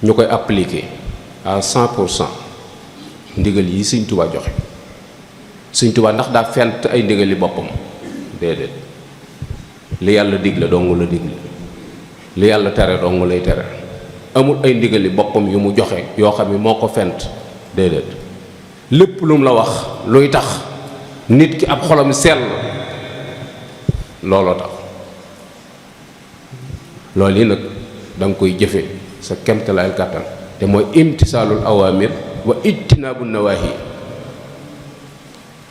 ñu koy appliquer à 100% ndigal yi Sëñ Tuubaa joxe Sëñ Tuubaa ndax daa fent ay ndigali boppam déedéet li yàlla digle dong la digle li yàlla tere dong lay tere amul ay ndigali boppam yu mu joxe yoo xam ne moo ko fent déedéet lépp lu mu la wax luy tax nit ki ab xolam sell looloo tax loolu yi nag da nga koy jëfe sa kemtalaay kàttan te mooy imtisaalul awaamir wa ijtinaabu nawaahi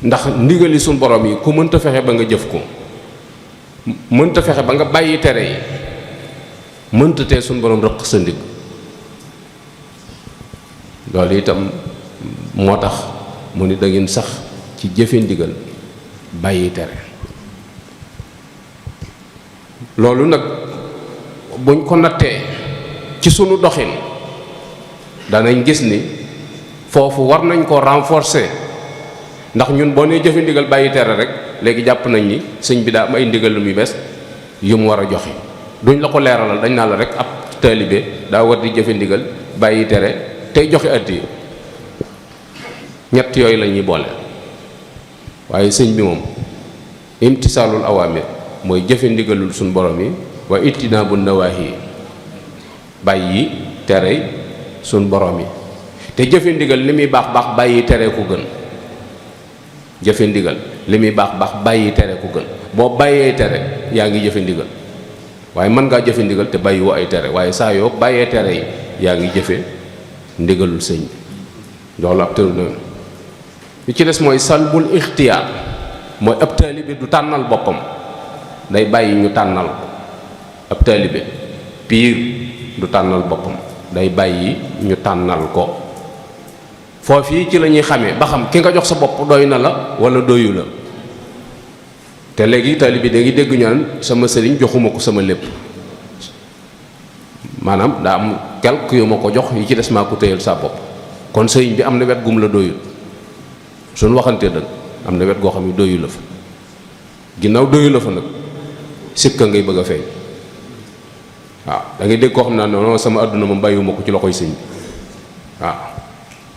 ndax ndigali suñ borom yi ku mënta fexe ba nga jëf ko mënta fexe ba nga bàyyi tere yi mënta tee suñu borom rëq sa ndigg loolu itam moo tax mu ni da ngeen sax ci jëfe ndigal bàyyi tere loolu nag buñ ko nattee ci sunu doxin danañ gis ni foofu war nañ ko renforcer ndax ñun boo nee jëfe ndigal bàyyi tere rek léegi jàpp nañ ni sëñ bi daa am ay ndigal lu muy bees yu mu war a joxe duñ la ko leeralal dañ naa la rek ab taalibe daa war di jëfe ndigal bàyyi tere tey joxe addiya ñett yooyu la ñuy boole waaye sëñ bi moom imtisaalul awaamir mooy jëfe ndigalul suñ borom yi wa ittinaabu nawaahi bàyyi tere suñ borom yi te jëfe ndigal li muy baax baax bàyyi tere ku gën jëfe ndigal li muy baax baax bàyyi tere ku gën boo bàyyee tere yaa ngi jëfe ndigal waaye mën ngaa jëfe ndigal te bàyyi woo ay tere waaye saa yoo bàyyee tere yi yaa ngi jëfe ndigalul sëñ bi loolu ab tëru noonu li ci des mooy salbul ixtiyaar mooy ab taalibe du tànnal boppam day bàyyi ñu tànnal ko ab taalibe piir du tànnal boppam day bàyyi ñu tànnal ko foofu yi ci la ñuy xamee ba xam ki nga jox sa bopp doy na la wala doyu la te léegi taalibe da ngi dégg ñu naan sama sëriñ joxuma ko sama lépp maanaam daa am quelque yu ma ko jox yi ci des maa ko téyal sa bopp kon sëriñ bi am na wet gum la doyul suñu waxantee dëgg am na wet goo xam ne doyu la fa ginnaaw doyu la fa nag sikka ngay bëgg a feeñ waaw da ngay dégg koo xam ne non sama àdduna moom bàyyiwuma ko ci loxoy sëñ bi waaw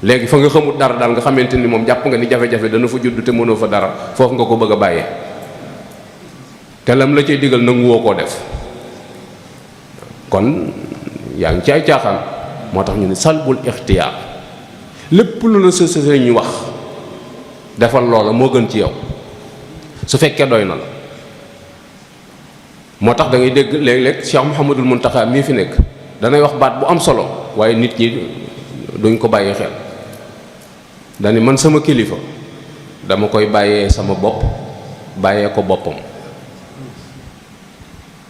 léegi fa nga xamul dara daal nga xamante ni moom jàpp nga ni jafe-jafe dana fa judd te mënoo fa dara foofu nga ko bëgg a bàyyee te lam la cay digal nangu woo koo def kon yaa ngi ci ay caaxaan moo tax ñu ne salbul ixtiyaar lépp lu la sa sëriñ ñu wax defal loola moo gën ci yow su fekkee doy na la moo tax da ngay dégg léeg-léeg Cheikh Mouhamadul Mountakha mii fi nekk danay wax baat bu am solo waaye nit ñi duñ ko bàyyi xel dani man sama kilifa dama koy bàyyee sama bopp bàyyee ko boppam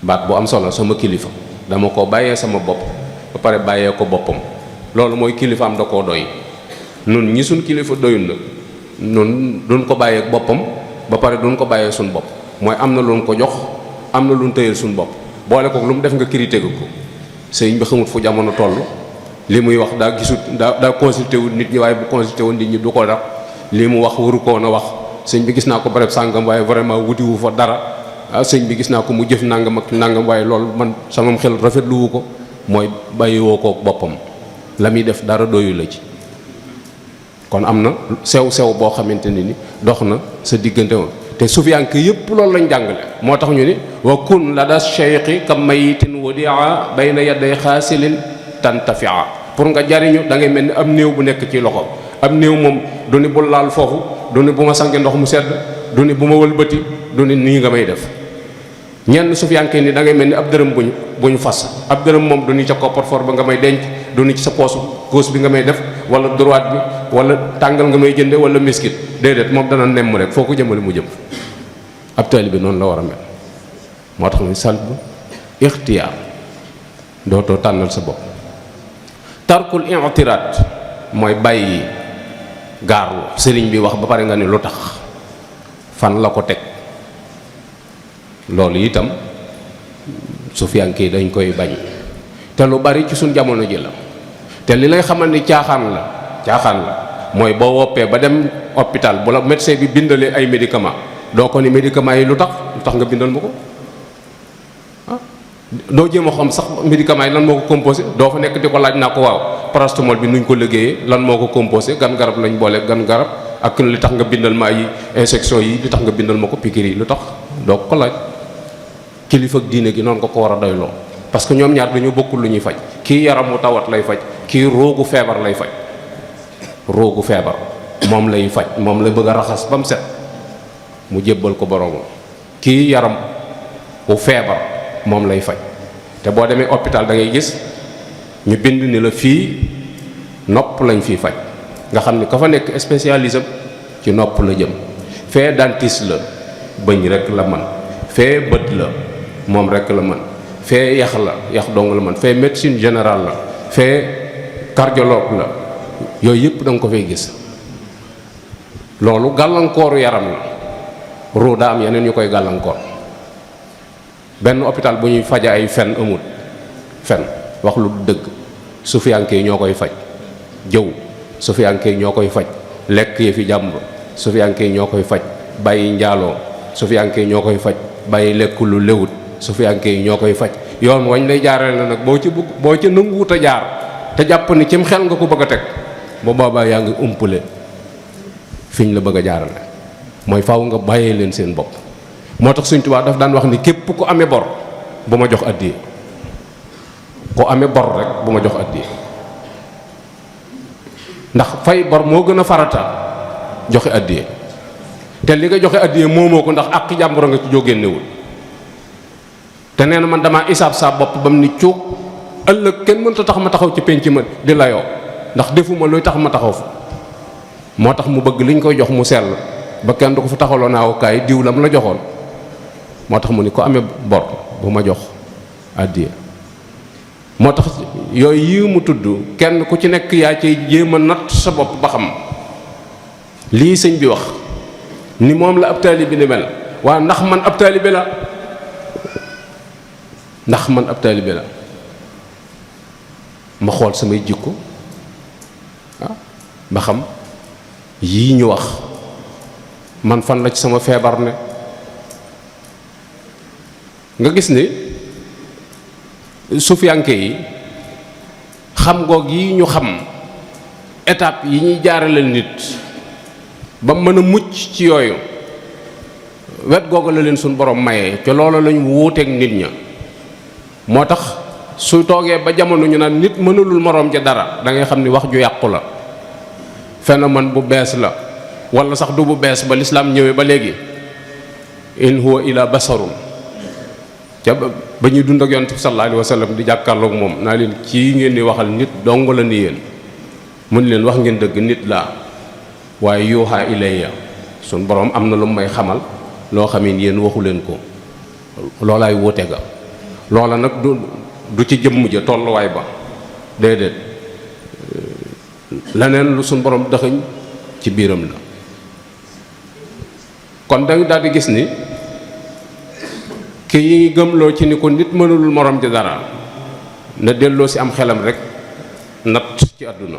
baat bu am solo sama kilifa dama ko bàyyee sama bopp ba pare bàyyee ko boppam loolu mooy kilifaam da koo doy nun ñi suñ kilifa doyul nag nun duñ ko bàyyee boppam ba pare duñ ko bàyyee suñ bopp mooy am na luñ ko jox am na luñ tëyal suñ bopp boole ko lu mu def nga critiqué ko sëriñ bi xamut fu jamono toll li muy wax daa gisut daa consulté wu nit ñi waaye bu consulté wu nit ñi du ko def li mu wax waru koon a wax sëñ bi gis naa ko barab sàngam waaye vraiment wutiwu fa dara sëñ bi gis naa ko mu jëf nangam ak nangam waaye loolu man sama xel rafetluwu ko mooy bàyyiwoo ko boppam la muy def dara doyu la ci kon am na sew-sew boo xamante ni dox na sa diggante woon te sufiyanke yépp loolu lañ jàngale moo tax ñu ni wa kun la da cheikhi ka mayitin wadia bayna yaday xaasilin tantafia pour nga jariñu da ngay mel ni am néew bu nekk ci loxo am néew moom du ni bu laal foofu du ni bu ma sange ndox mu sedd du ni bu ma wëlbati du ni nii nga may def ñenn sufiyanke ni da ngay mel ni ab dërëm bu ñu fas ab dërëm moom du ni ca coffre-fort ba nga may denc du ni ci sa poche gauche bi nga may def wala droite bi wala tàngal nga may jënde wala miskit déedéet moom dana nemm rek foo ko jëmale mu jëm ab taalibe bi noonu la war a mel moo tax muy salbu ixtiyaar dootoo tànnal sa bopp tarkul i'tiraat mooy bàyyi gaarlu sëriñ bi wax ba pare nga ne lu tax fan la ko teg loolu itam sufiyanke dañ koy bañ te lu bari ci suñ jamono ji la te li lay xamal ni caaxaan la mooy boo woppee ba dem hôpital bu la médecin bi bindalee ay médicament doo ko ni médicament yi lu tax nga bindal ma ko doo jéem a xam sax médicament yi lan moo ko composé doo fa nekk di ko laaj naa ko waaw paracétamol bi nuñ ko liggéeyee lan moo ko composé gan garab lañ boole gan garab ak li tax nga bindal ma ay injection yi li tax nga bindal ma ko piqûre yi lu tax doo ko laaj kilifa ak diine gi noonu nga ko war a doyloo parce que ñoom ñaar dañoo bokkul lu ñuy faj kii yaramu tawat lay faj kii roogu feebar lay faj roogu feebar moom lay faj moom la bëgg a raxas ba mu set mu jébbal ko boroomam kii yaram bu feebar moom lay faj te boo demee hôpital da ngay gis ñu bind ni la fii nopp lañ fiy faj nga xam ni ka fa nekk spécialisé ci nopp la jëm fee dentiste la bëñ rek la man fee bët la moom rekk la mën, fee yax la yax dong la mën, fee médecine générale la, fee cardiologue la, yooyu yëpp da nga ko fay gis. loolu gàllankooru yaram la. ruu daa am yeneen yu koy gàllankoor. benn hôpital bu ñuy faja ay fen amul. fen wax lu dëgg sufiyanke yi ñoo koy faj, jëw sufiyanke yi ñoo koy faj, lekk yi fi jàmbur sufiyanke yi ñoo koy faj, bàyyi njaaloo sufiyanke yi ñoo koy faj, bàyyi lekk lu lewut sufiyanke yi ñoo koy faj. yoon wañ lay jaarale na nag boo ci nanguwut a jaar te jàpp ni cim xel nga ko bëgg a teg, bu boobaa yaa ngi umpule fiñ la bëgg a jaarale. mooy faaw nga bàyyee leen seen bopp. moo tax Sëñ Tuubaa daf daan wax ni képp ku amee bor bu ma jox addiya, ku amee bor rek bu ma jox addiya, ndax fay bor moo gën a farata joxe addiya. te li nga joxe addiya moomoo ko, ndax àq jàmbur nga ci jógee newul. te nee na man damaa isaab saa bopp ba mu ni cuug, ëllëg kenn mënta tax ma taxaw ci penc ma di layoo, ndax defuma luy tax ma taxaw fa. moo tax mu bëgg liñ koy jox mu sell ba kenn du ko fa taxawloo naaw kaay diw la mu la joxoon. moo tax mu ni ko amee bor bu ma jox addiya. moo tax yooyu yi mu tudd kenn ku ci nekk yaa cay jéem a natt sa bopp ba xam lii sëñ bi wax ni moom la ab taalibe ni mel. waa ndax man ab taalibe la, ndax man ab taalibe la. ma xool samay jikko ba xam yii ñu wax man fan la ci sama feebar ne. nga gis ni sufiyanke yi xam goog yi ñu xam étape yi ñuy jaarale nit ba mën a mucc ci yooyu, wet googu la leen suñ borom mayee ca loolu lañ wuuteeg nit ña. moo tax su toogee ba jamono ñu naan nit mënulul moroom ja dara, da ngay xam ni wax ju yàqu la, phénomène bu bees la, wala sax du bu bees ba lislaam ñëwee ba léegi. in huwa ila basarun, ca ba ñuy dund ak yonent bi sallallahu alayhi wa sallam di jàkkaarloog moom naa leen kii ngeen di waxal nit dong la ni yéen. mun leen wax ngeen dëgg, nit laa, waaye yuuxa ilayya, suñ borom am na lu may xamal loo xam ne yéen waxu leen ko. loolaay wóote ga. loola nag du ci jëmm ja tolluwaay ba, déedéet, leneen lu suñ borom dëxëñ ci biiram la. kon da daal di gis ni ki gëmloo ci ni ko nit mënulul morom ji dara na delloo si am xelam rek natt ci àdduna.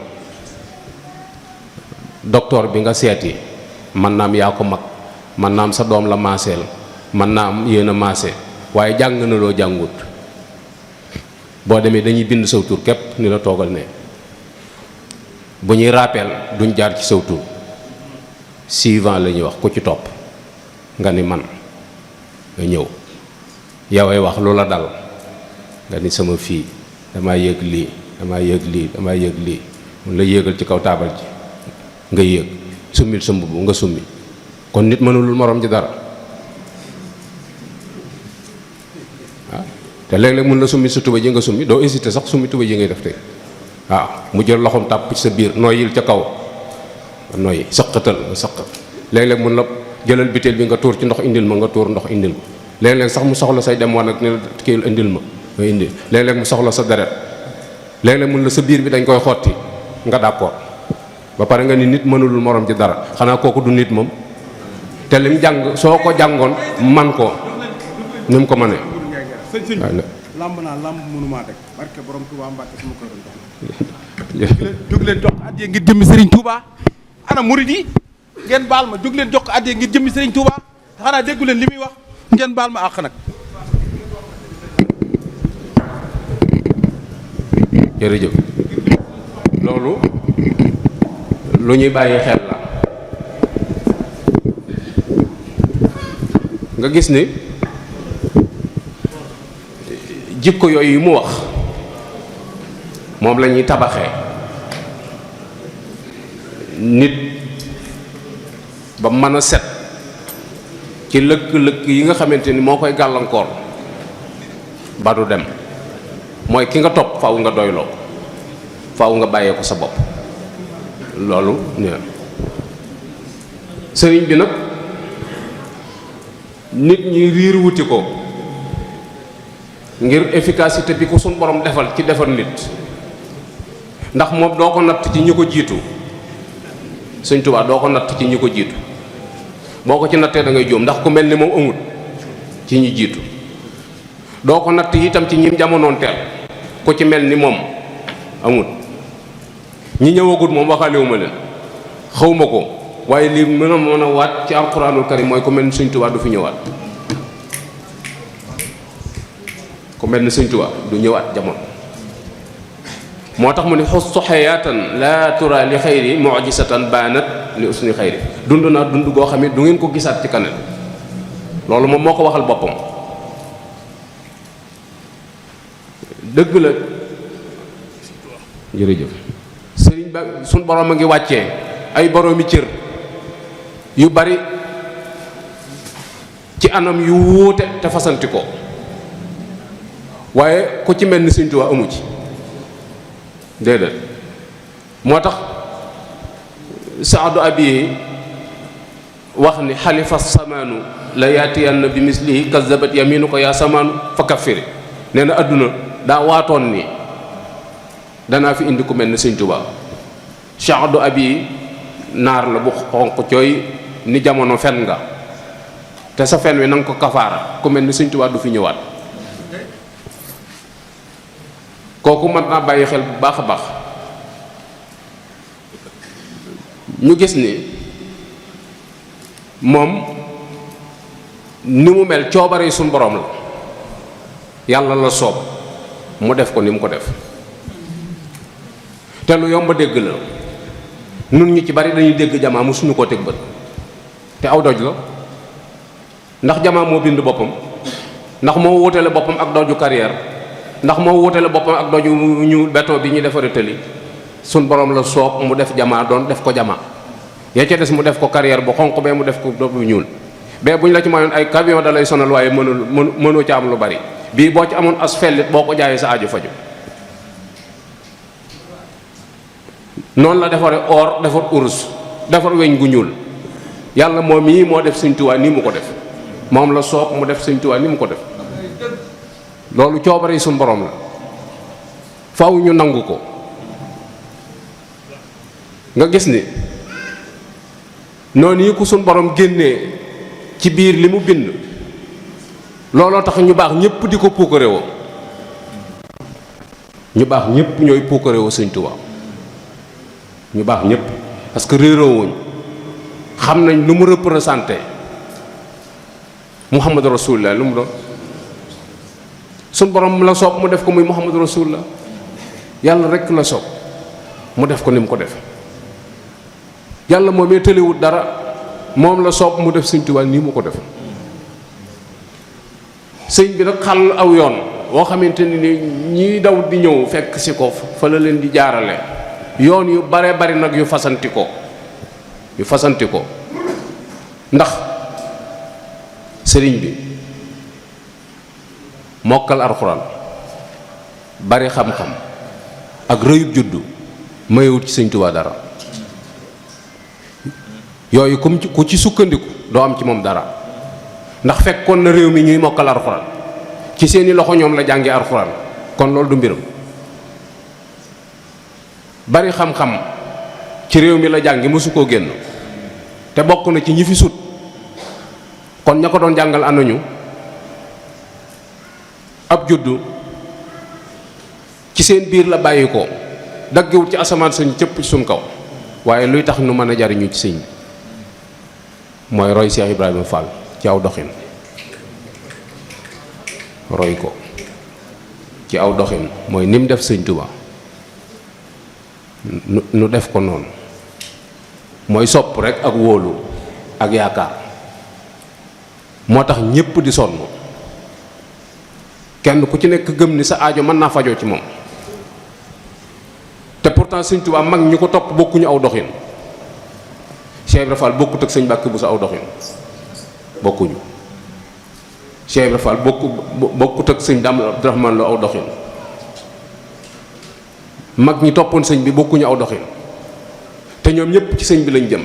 docteur bi nga seeti man naam yaa ko mag, man naam sa doom la maaseel, man naam yéen a maase, waaye jàng na loo jàngut. boo demee dañuy bind saw tur képp ni la toogal ne. bu ñuy rappel duñ jaar ci saw tur, suivant la ñuy wax ku ci topp nga ni man, nga ñëw yaway wax lu la dal nga ni sama fii damaa yëg lii damaa yëg lii damaa yëg lii mun la yéegal ci kaw taabal ji nga yéeg, summil sa mbubb nga summi. kon nit mënulul morom ji dara. te léeg-léeg mun la summi sa tuba ji nga summi, doo hésité sax summi tuba ji ngay def tey. waaw mu jël loxoom tàpp ci sa biir nooyil ca kaw, nooyi sëqatal nga sëqat. léeg-léeg mun la jëlal biteel bi nga tuur ci ndox indil ma, nga tuur ndox indil ko. léeg-léeg sax mu soxla say dem woon ak ne kii indil ma nga indil. léeg-léeg mu soxla sa deret, léeg-léeg mun la sa biir bi dañ koy xotti nga d'accord. ba pare nga ni nit mënulul morom ci dara, xanaa kooku du nit moom. te lim jàng soo ko jàngoon man ko ni mu ko mënee. sëñ lamb naa lamb mënumaa teg barke borom Touba Mbacke sama ko doon jóg leen jox ko addiya ngir jëmmi Serigne Touba. ana murid yi ngeen baal ma, jóg leen jox ko addiya ngir jëmmi Serigne Touba. te xanaa déggu leen li muy wax, ngeen baal ma àq nag. jërëjëf. loolu lu ñuy bàyyi xel la. nga gis ni jikko yooyu mu wax moom la ñuy tabaxee nit ba mën a set ci lëkk-lëkk yi nga xamante ni moo koy gàllankoor ba du dem. mooy ki nga topp faaw nga doyloo, faaw nga bàyyee ko sa bopp. loolu nee sëriñ bi nag nit ñi riir wuti ko ngir efficacité bi ko suñ borom defal ci defar nit, ndax moom doo ko natt ci ñi ko jiitu. Sëñ Tuubaa doo ko natt ci ñi ko jiitu, boo ko ci nattee da ngay jóom, ndax ku mel ni moom amut ci ñi jiitu. doo ko natt itam ci ñim jamonoon teel ku ci mel ni moom amut. ñi ñëwagut moom waxaalewuma leen, xawma ko, waaye li mën a waat ci alquranul karim mooy ku mel ni Sëñ Tuubaa du fi ñëwaat. ku mel ni Sëñ Tuubaa du ñëwaat jamono. moo tax mu ne xustu xayaatan laa tura li xayri mujisatan baanat li usni xayri. dund naa dund goo xam ne du ngeen ko gisaat ci kanam. loolu moom moo ko waxal boppam. dëgg la jërëjëf sëriñ ba suñ borom a ngi wàccee ay boroomi cër yu bari ci anam yu wuute te fasanti ko, waaye ku ci mel ni Sëñ Tuubaa amu ci déedéet. moo tax saadu abi wax ni xalifa samaanu la yaatiyanna bi mislihi kazabat yaminu ko yaa samaanu fa kaffiri. nee na àdduna daa waatoon ni danaa fi indi ku mel ni Sëñ Tuubaa. saadu abi naar la bu xonq cooy ni jamono fen nga, te sa fen wi na nga ko kafaara, ku mel ni Sëñ Tuubaa du fi ñëwaat. kooku mat naa bàyyi xel bu baax a baax. ñu gis ni moom ni mu mel coobare suñ borom la, yàlla la soob mu def ko ni mu ko def. te lu yomb dégg la, nun ñu ci bari dañuy dégg jamaa mu suñu koo teg bët, te aw doj la. ndax jamaa moo bind boppam, ndax moo wutale boppam ak doju carrière, ndax moo wutale boppam ak doju ñu béton bi ñu defaree tëli. suñ borom la soob mu def jamaa doon def ko jamaa, yaa ca des mu def ko carrière bu xonq bee mu def ko bu ñuul bee buñ la ci mayoon ay camion da lay sonal, waaye mënoo ca am lu bari. bii boo ci amoon as fellit boo ko jaayee sa aju faju. noonu la defaree or, defar urus, defar weñ gu ñuul. yàlla moom mii moo def Sëñ Tuubaa nii mu ko def, moom la soob mu def Sëñ Tuubaa ni mu ko def. loolu coobare suñ borom la, faw ñu nangu ko. nga gis ni noonu yi ku suñ borom génnee ci biir li mu bind, looloo tax ñu baax ñépp di ko puukarewoo. ñu baax ñépp ñooy puukarewoo Sëñ Tuubaa, ñu baax ñépp, parce que réeroowuñ, xam nañ lu mu représenté. Muhammadu Rasulullah lu mu doon, suñ borom la soob mu def ko muy Muhammadu Rasulullah. yàlla rekk la soob mu def ko ni mu ko def. yàlla moom mee tëlewut dara, moom la soob mu def Sëñ Tuubaa nii mu ko def. sëñ bi nag xàll aw yoon woo xamante ni ñiy daw di ñëw fekk si ko fa la leen di jaarale. yoon yu bare bari nag yu fasanti ko ndax sëriñ bi mokkal alxuraan, bari xam-xam ak rëyub juddu mayewut ci Sëñ Tuubaa dara. yooyu ku ci sukkandiku doo am ci moom dara, ndax fekkoon na réew mi ñuy mokkal alxuraan, ci seeni loxo ñoom la jàngi alxuraan, kon loolu du mbiram. bari xam-xam ci réew mi la jàngi mësu koo génn, te bokk na ci ñi fi sut. kon ña ko doon jàngal anañu. ab juddu ci seen biir la bàyyi ko, daggewut ci asamaan sañ cëpp ci suñ kaw. waaye luy tax nu mën a jariñu ci sëñ bi mooy roy Cheikh Ibrahima Fall ci aw doxin, roy ko ci aw doxin mooy ni mu def Sëñ Tuubaa nu def ko noonu. mooy sopp rek ak wóolu ak yaakaar. moo tax ñépp di sonn, kenn ku ci nekk gëm ni sa aajo mën naa fajoo ci moom. te pourtant Sëñ Tuubaa mag ñi ko topp bokkuñu aw doxin. Cheikh Ibra Fall bokkut ak Sëñ Mbàkke Buso aw doxin, bokkuñu. Cheikh Ibra Fall bokkut ak Sëñ Daam Abdurahmaan Lo aw doxin. mag ñi toppoon sëñ bi bokkuñu aw doxin, te ñoom ñépp ci sëñ bi lañ jëm.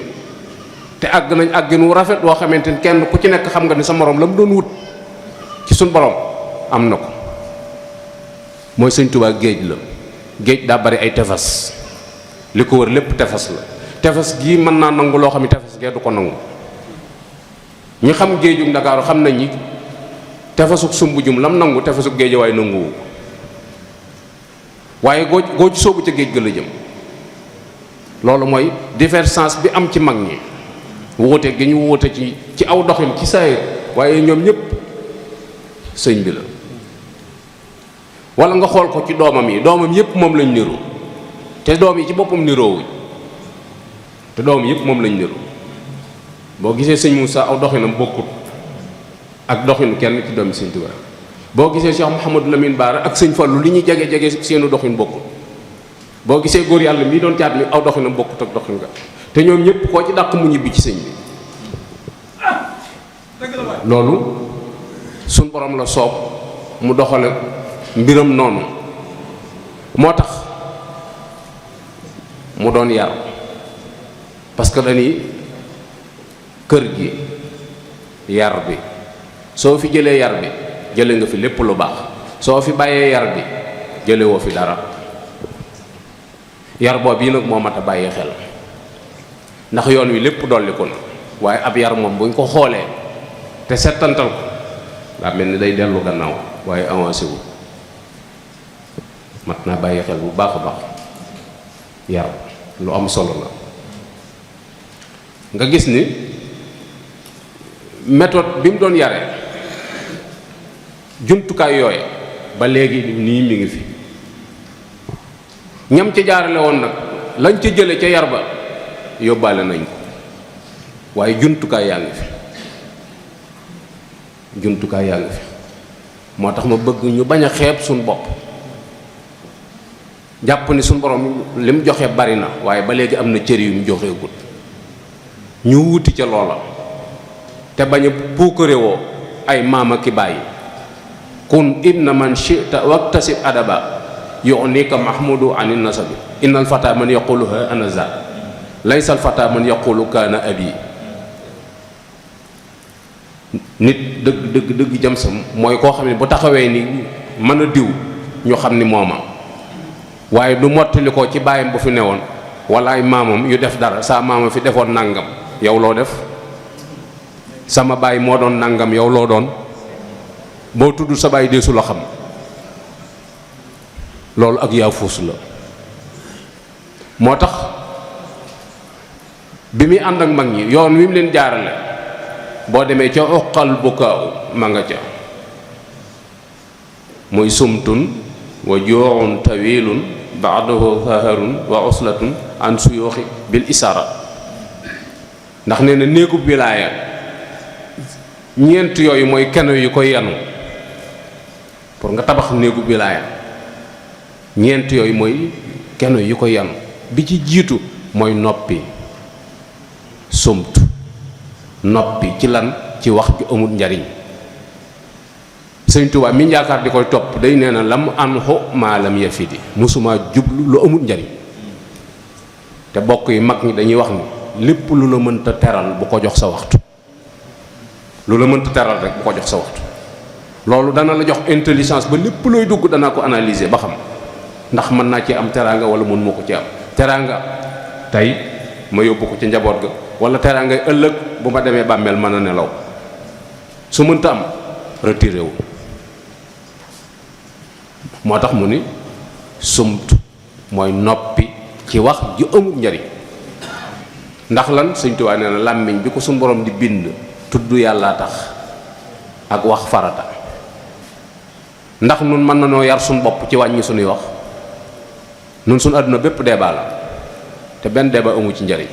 te àgg nañ àggin wu rafet woo xamante ni kenn ku ci nekk xam nga ni sa morom la mu doon wut ci suñ borom am na ko. mooy sëñ Tuubaa géej la, géej daa bari ay tefas, li ko wër lépp tefas la. tefas gii mën naa nangu loo xam ne tefas gee du ko nangu. ñi xam géejug Ndakaaru xam nañ ni tefasug Sumbujum lam nangu tefasug géej waaye nanguwu waaye goo ci soobu ca géej ga la jëm. loolu mooy divergence bi am ci mag ñi, wuute gi ñu wuute ci aw doxin ci saayir, waaye ñoom ñëpp sëñ bi la. wala nga xool ko ci doomam yi, doomam yëpp moom lañ niru, te doom yi ci boppam niroowuñ, te doom yëpp moom lañ niru. boo gisee sëñ Moussa aw doxinam bokkut ak doxinu kenn ci doomi sëñ Tuubaa. boo gisee Cheikh Mouhamadou Lamine Bara ak sëñ Fallu li ñuy jege seenu doxin bokkut. boo gisee góor yàlla mii doon caat mi aw doxinam bokkut ak doxin nga, te ñoom ñëpp koo ci dàq mu ñibbi ci sëñ bi. loolu suñ borom la soob mu doxale mbiram noonu. moo tax mu doon yar, parce que dañuy kër gi yar bi, soo fi jëlee yar bi jële nga fi lépp lu baax, soo fi bàyyee yar bi jële woo fi dara. yar boobu yi nag moo mat a bàyyee xel, ndax yoon wi lépp dolli ko na, waaye ab yar moom buñ ko xoolee te settantal ko daa mel ni day dellu gannaaw waaye avancé wu. mat naa bàyyi xel bu baax a baax. yar lu am solo la. nga gis ni méthode bi mu doon yare, jumtukaay yooye ba léegi nii mi ngi fi. ñam ca jaarale woon nag lañ ca jële ca yar ba yóbbaale nañ ko, waaye jumtukaay yaa ngi fi, jumtukaay yaa ngi fi. moo tax ma bëgg ñu bañ a xeeb suñ bopp, jàpp ni suñ borom li mu joxe bari na, waaye ba léegi am na cër yu mu joxee gut. ñu wuti ca loola te bañ a puukarewoo ay maama ki bàyyi. kun ibna man shi'ta waktasib adaba yu'nika mahmudu anin nasabi innal fata man yaquluha anaza laysa al fata man yaqulu kana abi. nit dëgg jëm sam mooy koo xam ne bu taxawee ni mën a diw ñu xam ni mooma, waaye du mottali ko ci baayam bu fi newoon wala ay maamam yu def dara, saa maama fi defoon nangam yow loo def, sama baay moo doon nangam yow loo doon. boo tudd sa baay deesu la xam. loolu ak yaa fuus la. moo tax bi muy ànd ak mag ñi yoon wi mu leen jaarale, boo demee ca uqal bukaaw ma nga ca, muy sumtun wa jooxun tawilun baadahu faharun wa uslatun an suyooxi bil isara. ndax nee na néegub wilaaya ñeent yooyu mooy keno yu koy yanu. pour nga tabax néegub wilaaya ñeent yooyu mooy keno yu koy yanu. bi ci jiitu mooy noppi, sumt, noppi ci lan, ci wax ju amul njariñ. Sëñ Tuubaa mi yaakaar di koy topp day nee na lam anxu maalam yafidi, musuma jublu lu amul njariñ. te bokk yi mag ñi dañuy wax ni lépp lu la mënta teral bu ko jox sa waxtu, lu la mënta teral rek bu ko jox sa waxtu. loolu dana la jox intelligence ba lépp looy dugg danaa ko analyser ba xam ndax mën naa ci am teraanga wala mën moo ko ci am. teraanga tey ma yóbbu ko ci njaboot ga, wala teraangay ëllëg bu ma demee bàmmeel mën a nelaw. su mënta am retiré wu. moo tax mu ni sumt mooy noppi ci wax ju amul njariñ. ndax lan Sëñ Tuubaa nee na làmmiñ bi ko suñ borom di bind tudd yàllaa tax ak wax farata. ndax nun mën na noo yar suñ bopp ci wàññi suñuy wax. nun suñ àdduna bépp débat la te benn débat amu ci njariñ.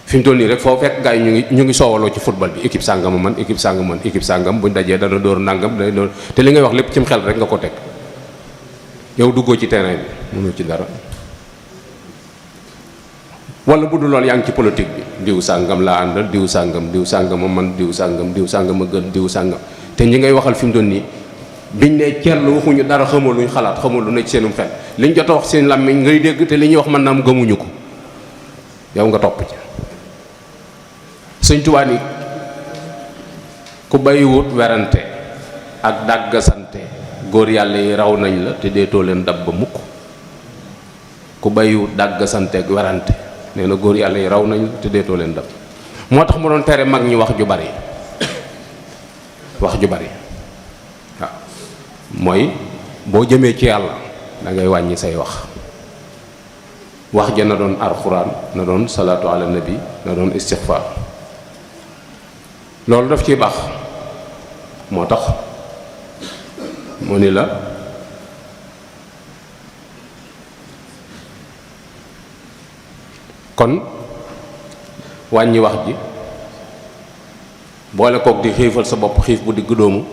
fi mu toll nii rek foo fekk gars yi ñu ngi soowaloo ci football bi, équipe sàngam man équipe sàngam man équipe sàngam buñ dajee dana dóor nangam day dóor, te li ngay wax lépp cim xel rek nga ko teg. yow duggoo ci terrain bi mënoo ci dara. wala bu dul loolu yaa ngi ci politique bi, diw sàngam laa àndal, diw sàngam man diw sàngam a gën diw sàngam. te ñi ngay waxal fi mu toll nii biñ ne cell waxuñu dara, xamoo luñ xalaat, xamoo lu ne ci seenum xel. liñ jot a wax seen làmmiñ ngay dégg, te li ñuy wax mën naa am gëmuñu ko, yow nga topp ci. Sëñ Tuubaa ni ku bàyyiwut werante ak dàggasante góor yàlla yi raw nañ la te deetoo leen dab ba mukk. ku bàyyiwut dàggasante ak werante nee na góor yàlla yi raw nañ la te deetoo leen dab. moo tax mu doon tere mag ñi wax ju bari waaw mooy boo jëmee ci yàlla da ngay wàññi say wax ja na doon alxuraan na doon salaatu ala nabi na doon istixfaar loolu daf ciy baax. moo tax mu ni la kon wàññi wax ji boole kook di xiifal sa bopp xiif bu digg doomu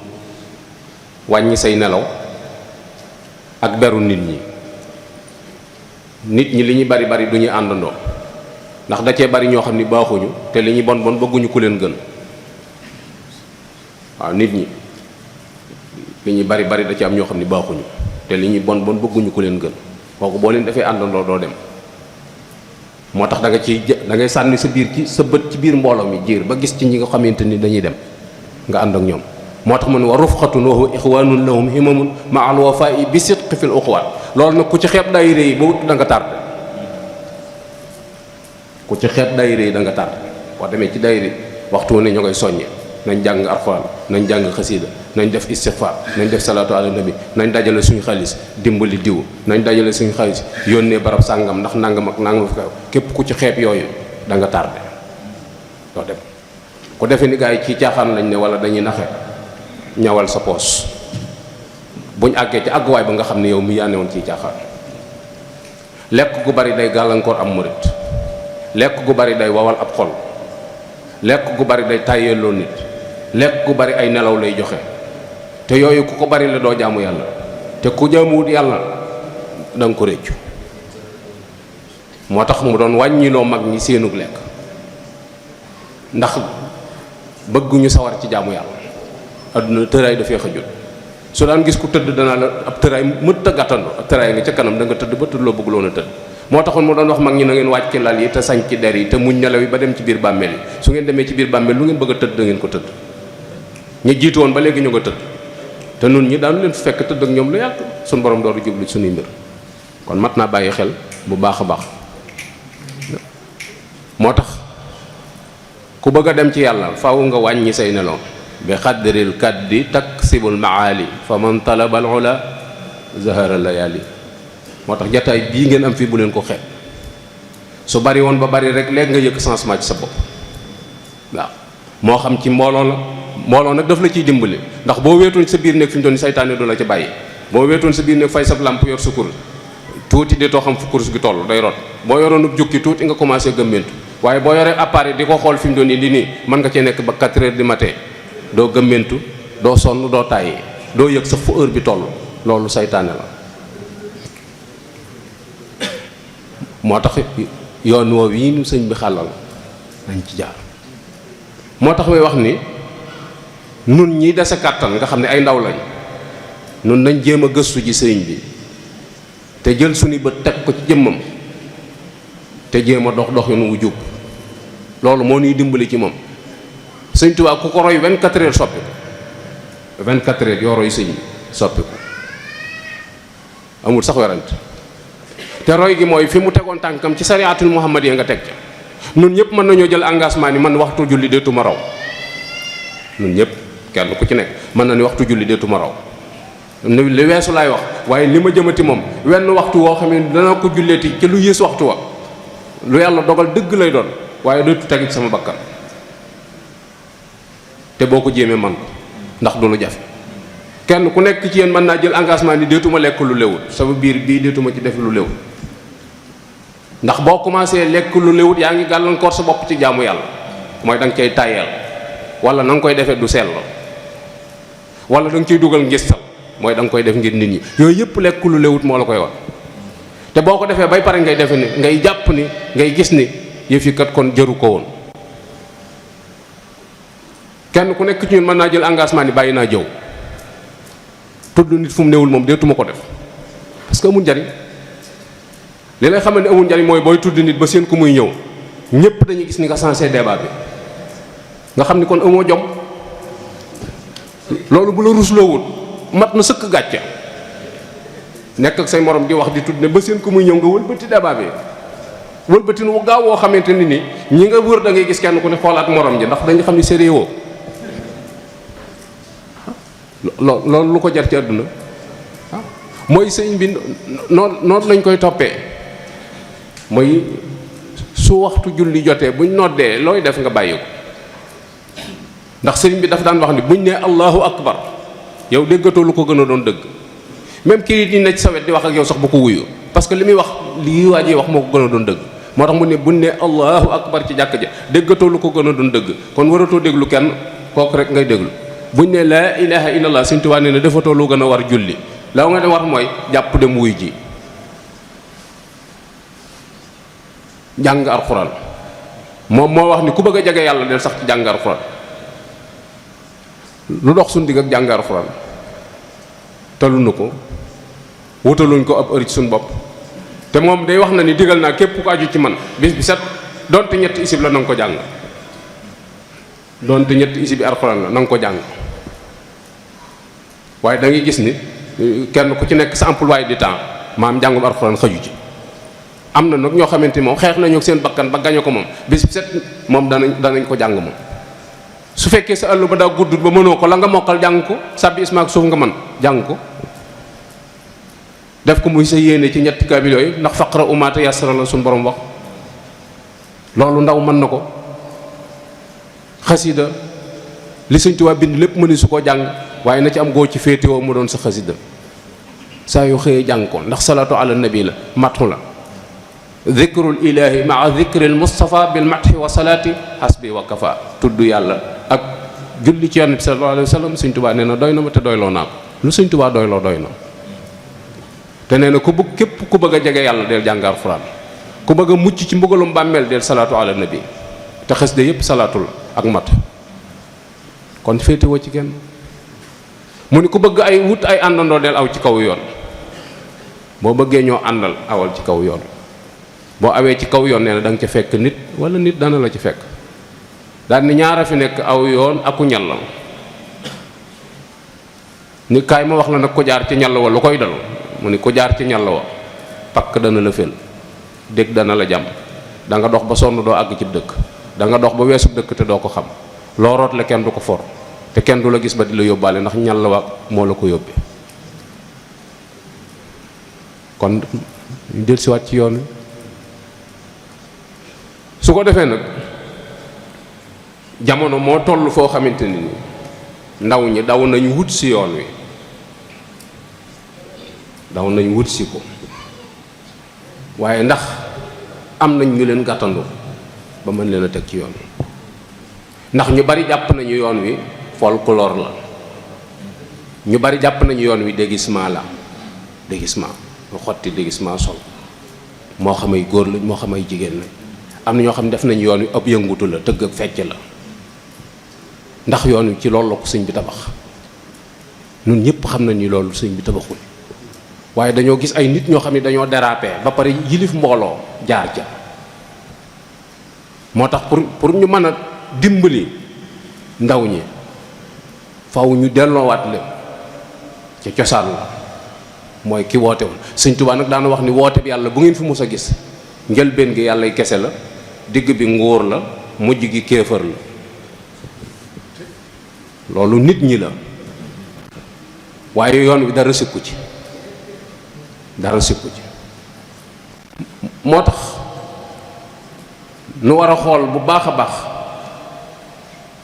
wàññi say nelaw ak beru nit ñi li ñu bari bari du ñu àndandoo ndax da cee bari ñoo xam ni baaxuñu te li ñu bon bon bëgguñu ku leen gën. waaw nit ñi li ñu bari bari da ci am ñoo xam ne baaxuñu te li ñu bon bon bëgguñu ku leen gën kooku boo leen defee àndandoo doo dem. moo tax da ngay sànni sa biir ci sa bët ci biir mbooloo mi jiir ba gis ci ñi nga xamante ni dañuy dem nga ànd ak ñoom. moo tax mu ne wa rufqatun wa huwa ixwanun lahum himamun ma al wafaa'i bi sidqi fil uxwaat loolu nag ku ci xeeb daayira yi ba wut da nga tardé ku ci xeeb daayira yi da nga tardé boo demee ci daayira waxtu wu ne ñu koy soññee nañ jàng alxuraan nañ jàng xasiida nañ def istixfaar nañ def salaatu ala nabi nañ dajale suñu xaalis dimbali diw nañ dajale suñu xaalis yónnee barab sàngam ndax nangam ak nangam fi képp ku ci xeeb yooyu da nga tardé doo dem ku defee ni gaa yi ci caaxaan lañ ne wala dañuy naxe ñawal sa poos buñ àggee ci àgguwaay ba nga xam ne yow mi yaa ne woon ciy caaxaan. lekk gu bari day gàllankoor am murit lekk gu bari day wawal ab xol lekk gu bari day tàyyeeloo nit lekk gu bari ay nelaw lay joxe te yooyu ku ko bari la doo jaamu yàlla te ku jaamuwut yàlla da nga ko réccu. moo tax mu doon wàññiloo mag ñi seenug lekk ndax bëgguñu sawar ci jaamu yàlla. adduna tëraay dafay xëjul su daan gis ku tëdd danaa la ab tëraay mët a gàttandu ab tëraay nga ca kanam da nga tëdd ba tëdd loo bëgg loon a tëdd. moo taxoon mu doon wax mag ñi na ngeen wàcc ci lal yi te sañ ci der yi te muñ nelaw yi ba dem ci biir bàmmeel yi su ngeen demee ci biir bàmmeel lu ngeen bëgg a tëdd da ngeen ko tëdd. ñi jiitu woon ba léegi ñu nga tëdd te nun ñi daanu leen fekk tëdd ak ñoom lu yàgg suñu borom door jublu suñuy mbir kon mat naa bàyyi xel bu baax a baax. moo tax ku bëgg a dem ci yàlla faaw nga wàññi say nelaw bi xadril kaddi taksibul maali fa man talabal ula zahara layali. moo tax jataay bii ngeen am fii bu leen ko xeeb su bari woon ba bari rek léegi nga yëg changement ci sa bopp waaw moo xam ci mbooloo la mbooloo nag daf la ciy dimbali ndax boo weetoon sa biir nekk fi mu doon saytaane du la ci bàyyi. boo weetoon sa biir nekk fay sab làmp yor sa kurus tuuti de too xam fu kurus gi toll day rot boo yoroon jukki tuuti nga commencé gëmmentu waaye boo yoree appareil di ko xool fi mu doon indi nii mën nga cee nekk ba 4 heures du matin doo gëmmentu doo sonn doo tàyyi doo yëg sax fu heure bi toll loolu saytaane la. moo tax yoon woow yi nu sëñ bi xàllal nañ ci jaar. moo tax may wax ni nun ñi dese kàttan nga xam ne ay ndaw lañ nun nañ jéem a gëstu ci sëriñ bi te jël suñu bët teg ko ci jëmmam te jéem a dox doxin wu jub loolu moo ñuy dimbali ci moom. sëñ Tuubaa ku ko roy 24 heures soppi ko 24 heures yoo roy sëñ bi soppi ko amul sax werante te roy gi mooy fi mu tegoon tànkam ci sariatul muhammadiyya nga teg ca. nun ñëpp mën nañoo jël engagement ni man waxtu julli deetuma raw nun ñëpp kenn ku ci nekk mën na ni waxtu julli deetuma raw li weesu laay wax waaye li ma jëmati moom wenn waxtu woo xam ne dana ko julleeti ci lu yées waxtu wa lu yàlla dogal dëgg lay doon waaye dootu tegi ci sama bakkan te boo ko jéemee man ko ndax du lu jafe kenn ku nekk ci yéen mën naa jël engagement ni deetuma lekk lu léwut sama biir bii deetuma ci def lu léwut ndax boo commencé lekk lu léwut yaa ngi gàllankoor sa bopp ci jaamu yàlla mooy da nga cay tàyyeel wala na nga koy defee du sell wala da nga ciy dugal ngistal mooy da nga koy def ngir nit ñi yooyu yëpp lekk lu léwut moo la koy wax te boo ko defee bay pare ngay defe ni ngay jàpp ni ngay gis ni yëf yi kat kon jëru ko woon. kenn ku nekk ci ñun mën naa jël engagement ni bàyyi naa jëw tudd nit fu mu newul moom deetuma ko def parce que amul njariñ li lay xamal ne amul njariñ mooy booy tudd nit ba seen ku muy ñëw ñëpp dañuy gis ni nga sensé débat bi nga xam ni kon amoo jom. loolu bu la rusloowut mat na sëkk gàcce nekk ak say morom di wax di tudd ne ba seen ko muy ñëw nga wëlbati débat bi wëlbati nu gaaw woo xamante ni nii ñi nga wër da ngay gis kenn ku ne xoolaat morom ji ndax dañu xam ni sérieux loolu lu ko jar ci àdduna mooy sëñ bi noonu lañ koy toppee mooy su waxtu julli jotee buñ noddee looy def nga bàyyi ko ndax sëriñ bi dafa daan wax ni buñ nee allahu akbar yow déggatoo lu ko gën a doon dëgg même kii yi ne ci sa wet di wax ak yow sax bu ko wuyu parce que li muy wax li waa ji wax moo ko gën a doon dëgg moo tax mu ne buñ nee allahu akbar ci jàkk ja déggatoo lu ko gën a doon dëgg kon waratoo déglu kenn kooku rek ngay déglu buñ ne laa ilaha illallah Sëriñ Tuubaa nee na defatoo lu gën a war julli la nga dem war mooy jàpp dem wuy ji jàng alxuraan moom moo wax ni ku bëgg a jege yàlla del sax ci jàng alxuraan lu dox suñ digg ak jàng alxuraan talu na ko wutaluñ ko ab heure ci suñ bopp te moom day wax na ni digal naa képp ku aju ci man bis bi set donte ñetti isib la na nga ko jàng donte ñetti isib bi alxuraan la na nga ko jàng waaye da ngay gis ni kenn ku ci nekk sa emploi du temps maam njàngum alxuraan xëju ci am na nag ñoo xamante ni moom xeex nañu ak seen bakkan ba gañe ko moom bis bi set moom danañ ko jàng moom su fekkee sa àll ba daa gudd ba mënoo ko la nga mokkal jàng ko sàbbi ismaak suuf nga man jàng ko def ko muy sa yéene ci ñetti kaamil yooyu ndax faqra umaata yasara la suñu borom wax loolu ndaw mën na ko xasida li Sëñ Tuubaa bind lépp mëni su ko jàng waaye na ci am goo ci féetewoo mu doon sa xasida saa yoo xëyee jàng ko ndax salaatu ala nabi la matu la dhikrul ilahi maa dhikril mustafa bil mathi wa salaati hasbi wa kafa tudd yàlla ak julli ci yonent bi sallallahu alayhi wa sallam Sëñ Tuubaa nee na doy na ma te doyloo naa ko lu Sëñ Tuubaa doyloo doy na te nee na ku bëgg képp ku bëgg a jege yàlla del jàng alxuraan ku bëgg a mucc ci mbugalum bàmmeel del salaatu ala nabi te xes de yépp salaatu la ak mat kon féetewoo ci kenn mu ni ku bëgg ay wut ay àndandoo del aw ci kaw yoon boo bëggee ñoo àndal awal ci kaw yoon boo awee ci kaw yoon nee na da nga ca fekk nit wala nit dana la ci fekk daal ni ñaara fi nekk aw yoon aku ñallal ni kaay ma wax la nag ko jaar ci ñall wa lu koy dal mu ni ko jaar ci ñall wa pakk dana la fel dégg dana la jàmm da nga dox ba sonn doo àgg ci dëkk da nga dox ba weesu dëkk te doo ko xam loo root la kenn du ko for te kenn du la gis ba di la yóbbaale ndax ñall wa moo la ko yóbbee kon ñu dellusiwaat ci yoon wi su ko defee nag jamono moo toll foo xamante ni ndaw ñi daw nañu wut si yoon wi daw nañu wut si ko waaye ndax am nañ ñu leen gàttandu ba mën leen a teg ci yoon wi ndax ñu bari jàpp nañu yoon wi folklore la ñu bari jàpp nañu yoon wi déguisement la déguisement nga xotti déguisement sol moo xamay góor lañ moo xamay jigéen lañ am na ñoo xam ne def nañu yoon wi ab yëngutu la tëgg ak fecc la ndax yoon wi ci loolu la ko sëñ bi tabax ñun ñëpp xam nañ ni loolu sëñ bi tabaxul waaye dañoo gis ay nit ñoo xam ne dañoo déraper ba pare yilif mbooloo jaar ja moo tax pour ñu mën a dimbali ndaw ñi faw ñu delloowaat leen ca cosaan la mooy ki woote woon Sëñ Tuubaa nag daana wax ni woote bi yàlla bu ngeen fi mus a gis njëlbeen gi yàllay kese la digg bi nguur la mujj gi kéefër la loolu nit ñi la waaye yoon wi dara sikku ci dara sikku ci moo tax nu war a xool bu baax a baax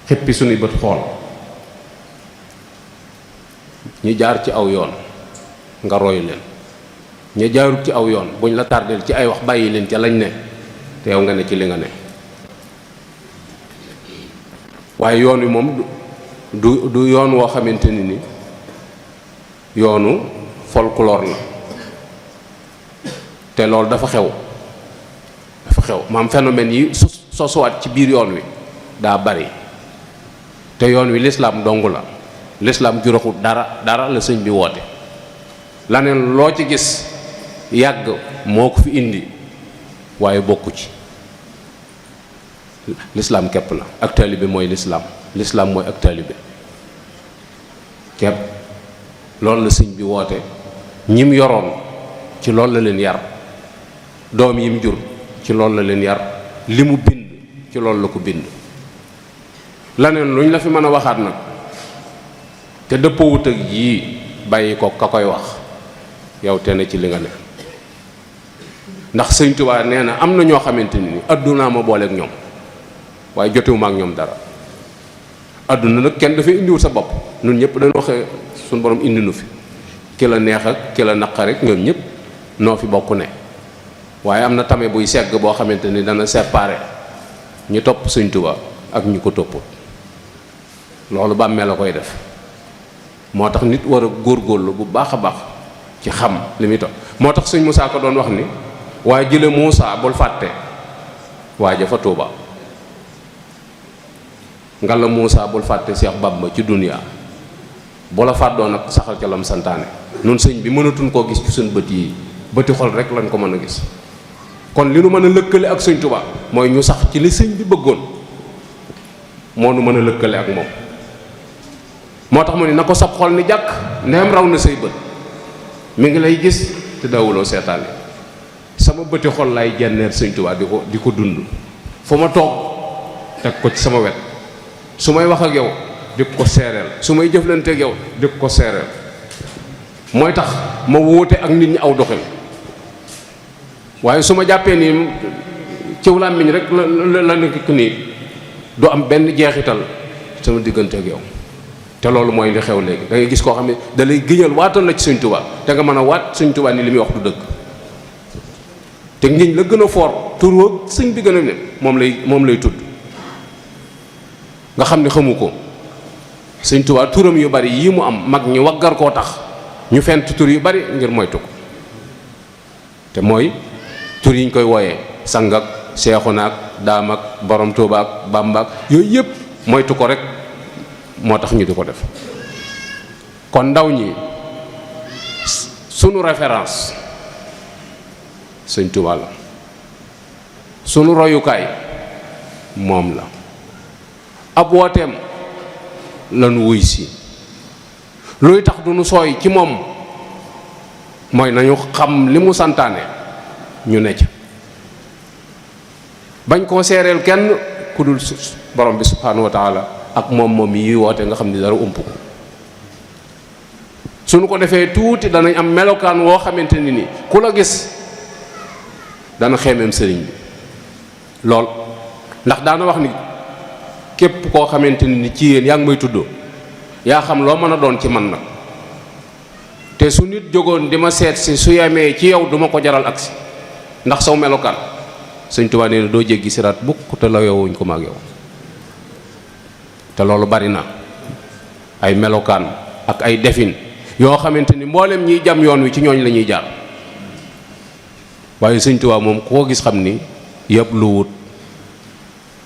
xippi suñuy bët xool ñu jaar ci aw yoon nga roy leen ña jaarut ci aw yoon buñ la tardeel ci ay wax bàyyi leen ca lañ ne te yow nga ne ci li nga ne waaye yoon wi moom du yoon woo xamante ni yoonu folklore la te loolu dafa xew maam phénomène yi sosuwaat ci biir yoon wi daa bari te yoon wi lislaam dong la lislaam juraxut dara la sëñ bi woote laneen loo ci gis yàgg moo ko fi indi waaye bokku ci lislaam képp la. ak taalibe mooy lislaam mooy ak taalibe képp. loolu la sëñ bi woote, ñim yoroon ci loolu la leen yar, doom yim jur ci loolu la leen yar, li mu bind ci loolu la ko bind. laneen luñ la fi mën a waxaat nag te dëppoowut ak yii bàyyi ko ka koy wax, yow te ne ci li nga ne. ndax sëñ Tuubaa nee na am na ñoo xamante ni addunaa ma booleeg ñoom waaye jotewuma ak ñoom dara. adduna nag kenn dafay indiwul sa bopp, ñun ñëpp dañu waxee suñu borom indi nu fi, ki la neex ak ki la naqar rek ñoom ñëpp noo fi bokk ne. waaye am na tame buy segg boo xamante ni dana séparé ñu topp sëñ Tuubaa ak ñu ko toppul. loolu bàmmee la koy def. moo tax nit war a góorgóorlu bu baax a baax ci xam li muy topp. moo tax sëñ Musaa ko doon wax ni waaye jële Muusaa bul fàtte waaja fa Tuuba. nga la Muusaa bul fàtte Seex Bàmba ci duniyaa bu la fàddoo nag saxal ca lam santaane. nun sëñ bi mënatuñ koo gis ci suñ bët yi, bëti xol rek lañ ko mën a gis. kon li nu mën a lëkkale ak sëñ Tuuba mooy ñu sax ci li sëñ bi bëggoon, moo nu mën a lëkkale ak moom. moo tax mu ne na ko sab xol ni jàkk ndeem raw na say bët, mi ngi lay gis te dawuloo seetaane. sama bëti xol lay jenneer sëñ Tuubaa di ko dund fu ma toog teg ko ci sama wet, su may wax ak yow di ko seereel, su may jëflante ak yow di ko seereel. mooy tax ma wóote ak nit ñi aw doxin. waaye su ma jàppee nii ciw làmmiñ rek la nekk nii du am benn jeexital sama diggante ak yow. te loolu mooy li xew léegi, da ngay gis koo xam ne da lay giñal waatal la ci sëñ Tuubaa te nga mën a waat sëñ Tuubaa ni li muy wax du dëgg. te ngiñ la gën a foor tur wa sëñ bi gën a ne moom lay tudd, nga xam ne xamu ko. sëñ Tuubaa turam yu bari yii mu am mag ñi waggar koo tax ñu fent tur yu bari ngir moytu ko. te mooy tur yiñ koy wooyee sang ak Seexuna ak Daam ak Borom Tuubaa ak Bàmba ak yooyu yëpp moytu ko rek moo tax ñu di ko def. kon ndaw ñi sunu référence sëñ Tuubaa la, sunu royukaay moom la. ab wooteem lanu wuy si. luy tax du nu sooy ci moom mooy nañu xam li mu santaane ñu ne ca, bañ koo seereel kenn ku dul borom bi subhaanahu wa taala ak moom yi woote nga xam ni dara ump ko. suñu ko defee tuuti danañ am melokaan woo xamante ni ku la gis dana xeemeem sëriñ bi lool. ndax daana wax ni képp koo xamante ni ci yéen yaa ngi may tuddoo yaa xam loo mën a doon ci man nag, te su nit jógoon di ma seet si su yemee ci yow duma ko jaral agsi ndax saw melokaan. sëñ Tuubaa nee na doo jéggi siraat bukk te la yowuñ ko maag yow. te loolu bari na ay melokaan ak ay defin yoo xamante ni mboolem ñiy jam yoon wi ci ñooñ la ñuy jaar. waaye sëñ Tuubaa moom koo gis xam ni yëpp lu wut,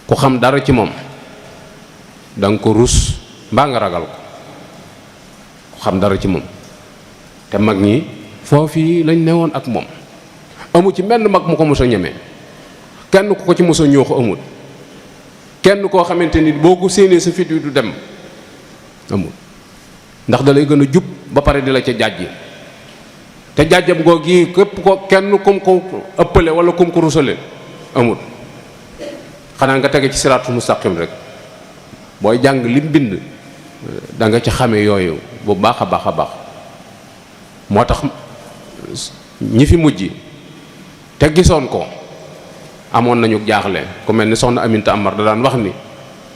ku xam dara ci moom danga ko rus mbaa nga ragal ko, ku xam dara ci moom. te mag ñi foofii lañ newoon ak moom, amu ci menn mag mu ko mos a ñeme, kenn ku ko ci mos a ñoo ko amul, kenn koo xamante ni boo ko séenee sa fit wi du dem, amul. ndax da lay gën a jub ba pare di la ca jàjj. te jàjjam googu yi képp ko kenn kum ko ëppale wala kum ko rusale amul. xanaa nga tege ci siraatul mustaqim rek, booy jàng lim bind da nga ci xame yooyu bu baax a baax a baax. moo tax ñi fi mujj te gisoon ko amoon nañu jaaxle, ku mel ni soxna Aminta Amar da daan wax ni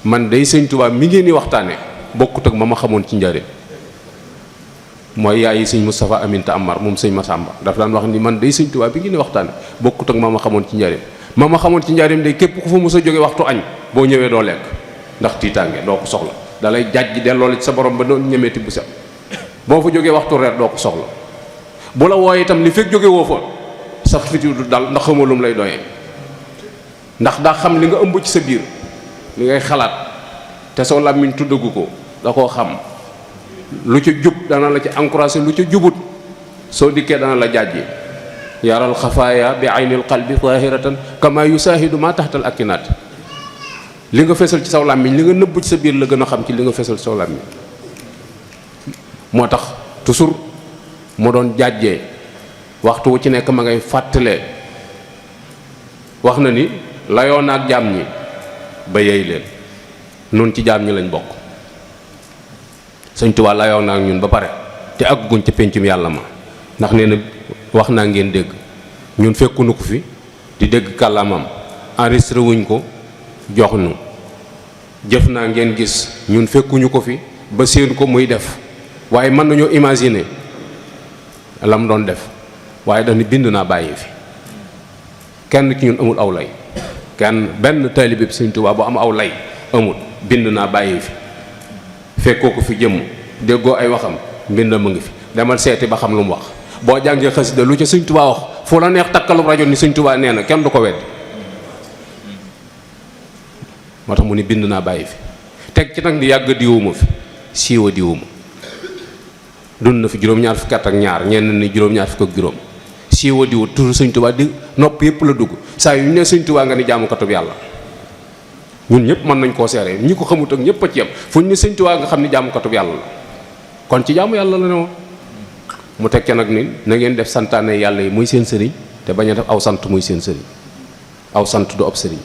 man day sëñ Tuubaa mi ngeen di waxtaane bokkut ak ma xamoon ci njëriñ. mooy yaayi sëñ Moustapha Aminta Amar moom sëñ Massamba dafa daan wax ni man day sëñ Tuubaa bi ngeen di waxtaane bokkut ak ma xamoon ci njëriñ. ma xamoon ci njëriñ day képp ku fa mos a jóge waxtu añ boo ñëwee doo lekk ndax tiitaange doo ko soxla, da lay jàjj delloo la ci sa borom ba doon ñemeeti bu set. boo fa jógee waxtu reer doo ko soxla, bu la wooye itam li fekk jóge woo fa sa fit du dal ndax xamoo lu mu lay doyee. ndax daa xam li nga ëmb ci sa biir, li ngay xalaat te soo làmmiñ tuddagu ko da koo xam. lu ca jub dana la ci encouragé, lu ca jubut soo dikkee dana la jàjji. yaral xafaaya bi aynil qalbi zahiratan kama yusaahidu ma taxtal akinaat. li nga fesal ci saw làmmiñ li nga nëbb ci sa biir la gën a xam ci li nga fesal ci saw làmmiñ. moo tax toujours mu doon jàjjee waxtu wu ci nekk ma ngay fàttalee wax na ni layoon ak jaam ñi ba yey leen nun ci jaam ñi lañ bokk. Sëñ Tuubaa layoon ak ñun ba pare te àgguñ ca péncum yàlla ma ndax nee na wax naa ngeen dégg ñun fekkunu ko fi di dégg kàllaamam enregistré wuñ ko jox nu jëf naa ngeen gis ñun fekkuñu ko fi ba séen ko muy def waaye mën nañoo imaginer la mu doon def waaye dañu bind naa bàyyi fi kenn ci ñun amul aw lay kenn benn taalibe bi Sëñ Tuubaa bu am aw lay amul bind naa bàyyi fi fekkoo ko fi jëmm déggoo ay waxam mbind ma ngi fi demal seeti ba xam lu mu wax boo jàngee xasida lu ca Sëñ Tuubaa wax fu la neex takkalub rajo ni Sëñ Tuubaa nee na kenn du ko weddi moo tax mu ni bind naa bàyyi fi teg ci nag ni yàgg diwuma fi siiwa diwuma dund na fi juróom-ñaar fukki at ak ñaar ñenn ni juróom-ñaar fukk ak juróom siiwa diwu toujours Sëñ Tuubaa di nopp yëpp la dugg saa yu ñu ne Sëñ Tuubaa nga ni jaamukatub yàlla ñun ñëpp mën nañ koo seere ñi ko xamut ak ñëpp a ci yem fu ñu ne Sëñ Tuubaa nga xam ni jaamukatub yàlla la kon ci jaamu yàlla la ne woon mu teg ca nag ni na ngeen def santaane yàlla yi muy seen sëriñ te bañ a def aw sant muy seen sëriñ aw sant du ab sëriñ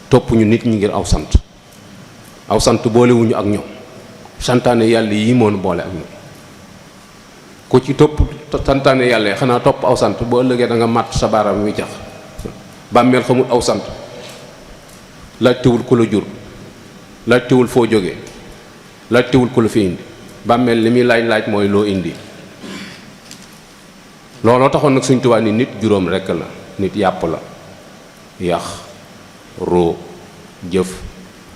topp ñu nit ñi ngir aw sant boolewuñu ak ñoom santaane yàlla yi moonu boole ak ñoom ku ci topp santaane yàlla yi xanaa topp aw sant boo ëllëgee da nga màtt sa baaraam wi jax bàmmeel xamul aw sant laajtewul ku la jur laajtewul foo jógee laajtewul ku la fi indi bàmmeel li muy laaj mooy loo indi looloo taxoon nag Sëñ Tuubaa ni nit juróom rekk la nit yàpp la yax roo jëf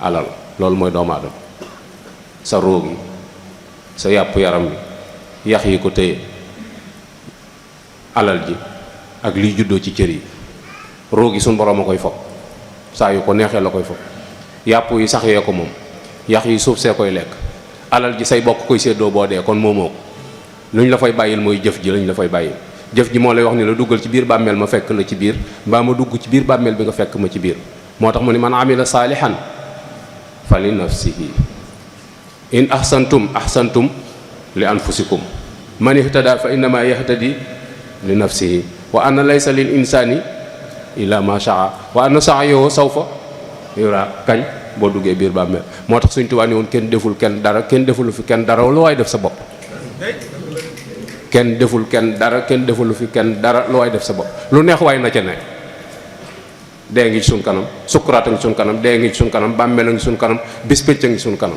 alal loolu mooy doomu aadama sa roo gi sa yàpp yaram bi yax yi ko téye alal ji ak liy juddoo ci cër yi roo gi suñ boroom a koy fob saa yu ko neexee la koy fob yàpp yi sax yee ko moom yax yi suuf see koy lekk alal ji say bokk koy séddoo boo dee kon moomoo ko lu ñu la fay bàyyil mooy jëf ji lañ la fay bàyyil jëf ji moo lay wax ni la duggal ci biir bàmmeel ma fekk la ci biir mbaa ma dugg ci biir bàmmeel bi nga fekk ma ci biir moo tax mu ni man amila saalihan fa li nafsihi in ahsantum li anfusikum man ihtada fa innama yahtadi li nafsihi wa anna laysa lil insani illa ma shaa wa anna sa'yahu sawfa yura kañ boo duggee biir bàmmeel moo tax Sëñ Tuubaa ni woon kenn deful kenn dara kenn defulu fi kenn dara lu waay def sa bopp kenn deful kenn dara kenn defulu fi kenn dara lu waay def sa bopp lu neex waay na ca ne dee ngi ci suñ kanam sukkuraat a ngi suñ kanam dee ngi ci suñ kanam bàmmeel a ngi suñ kanam bis pénc a ngi suñ kanam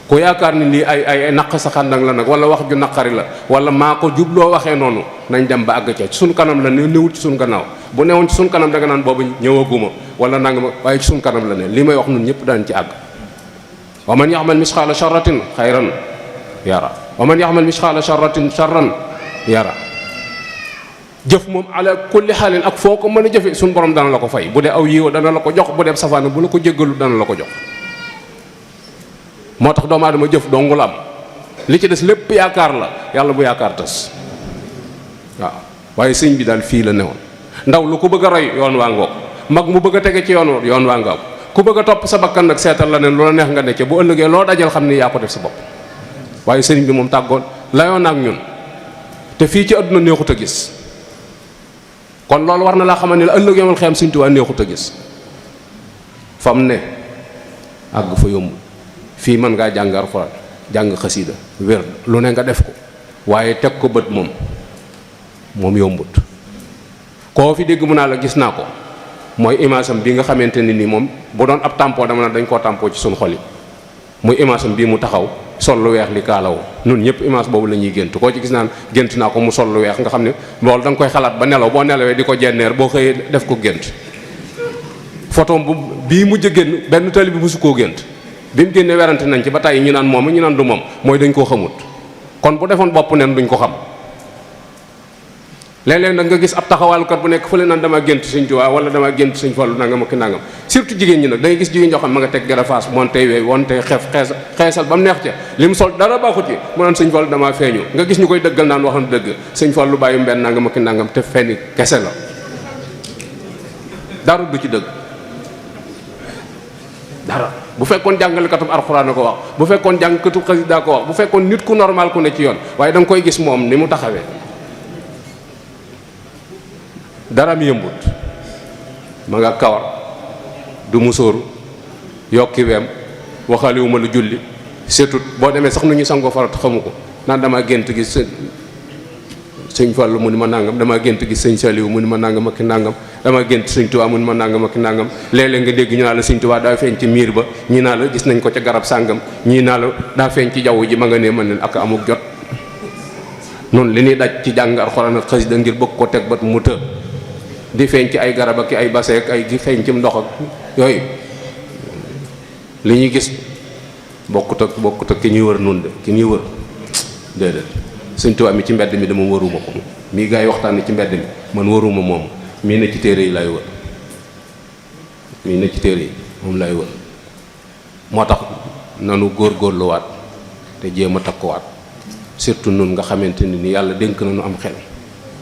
ku yaakaar ni lii ay naq sa xàndang la nag wala wax ju naqari la wala maa ko jubloo waxee noonu nañ dem ba àgg ca ci suñ kanam la ne newul ci suñ gannaaw bu newoon ci suñ kanam da nga naan boobu ñëwaguma wala nangama waaye ci suñ kanam la ne li may wax nun ñëpp daan ci àgg wa man yaxmal misqaala charratin xayran yara wa man yaxmal misqaala charratin charran yara jëf moom ala kulli xaalin ak foo ko mën a jëfe suñ borom dana la ko fay bu dee aw yiw dana la ko jox bu dee safaana bu la ko jéggalu dana la ko jox moo tax doomu aadama jëf dongu la am li ci des lépp yaakaar la yàlla bu yaakaar tas waaw waaye sëñ bi daal fii la newoon ndaw lu ko bëgg a roy yoon waa ngoog mag mu bëgg a tege ci yoon waa ngoog ku bëgg a topp sa bakkan nag seetal la ne lu la neex nga ne ca bu ëllëgee loo dajal xam ni yaa ko def sa bopp waaye sëriñ bi moom tàggoon layoon ak ñun te fii ci àdduna neexut a gis kon loolu war na laa xamal ne la ëllëg yomal xeyam Sëñ Tuubaa neexut a gis fam ne àgg fa yomb fii mën ngaa jàng alxuraan jàng xasiida wér lu ne nga def ko waaye teg ko bët moom yombut koo fi dégg mu naa la gis naa ko mooy image am bi nga xamante ne ni moom bu doon ab tampon dama na dañ koo tampon ci suñu xol yi muy image am bii mu taxaw sol lu weex li kaalaw nun ñëpp image boobu la ñuy gént koo ci gis naan gént naa ko mu sol lu weex nga xam ne loolu da nga koy xalaat ba nelaw boo nelawee di ko jenneer boo xëyee def ko gént photo bu bii mujj génn benn tali bi mosu koo gént bi mu génnee werante nañ ci ba tàyyi ñu naan moom ñu naan du moom mooy dañ koo xamut kon bu defoon bopp nen duñ ko xam léeg-léeg nag nga gis ab taxawaalukat bu nekk fële naan dama gént Sëñ Tuubaa wala dama gént Sëñ Fallu nangam ak nangam surtout jigéen ñi nag da ngay gis jigéen ñoo xam ma nga teg garafaas monte wee wonte xeesal ba mu neex ca li mu sol dara baaxut ci mu naan Sëñ Fallu damaa feeñu nga gis ñu koy dëggal naan waxam dëgg Sëñ Fallu bàyyi mbenn nangam ak nangam te fenni kese la dara du ci dëgg dara bu fekkoon jàngalekatub alxuraan a ko wax, bu fekkoon jàngkatub xasida ko wax, bu fekkoon nit ku normal ku ne ci yoon, waaye da nga koy gis moom ni mu taxawee dara mi yëmbut, ma nga kawar du musóoru yokki weem waxaliwuma lu julli setut boo demee sax nu ñu sangoo farat xamu ko naan dama gént gis sëñ Fallu mu ni ma nangam, dama gént gis sëñ Saliou mu ni ma nangam ak nangam, dama gént sëñ Tuubaa mu ni ma nangam ak nangam. léeg-léeg nga dégg ñu naa la sëñ Tuubaa daa feeñ ci miir ba, ñii naa la gis nañ ko ca garab sàngam, ñii naa la daa feeñ ci jaww ji, ma nga ne man leen ak amuk jot noonu li ñuy daj ci jàng alxuraan ak xasida ngir bëgg ko teg bat mu të di feeñ ci ay garab ak ay baseek ay di feeñ ci ndox ak yooyu li ñuy gis bokkut ak ki ñuy wër noonu de ki ñuy wër déedéet. sëñ Tuubaa mi ci mbedd mi dama waruma ko mii gaa yi waxtaan ci mbedd mi man waruma moom mii ne ci téere yi lay wër, mii ne ci téere yi moom lay wër. moo tax nanu góorgóorluwaat te jéem a takkuwaat, surtout nun nga xamante ni yàlla dénk na nu am xel,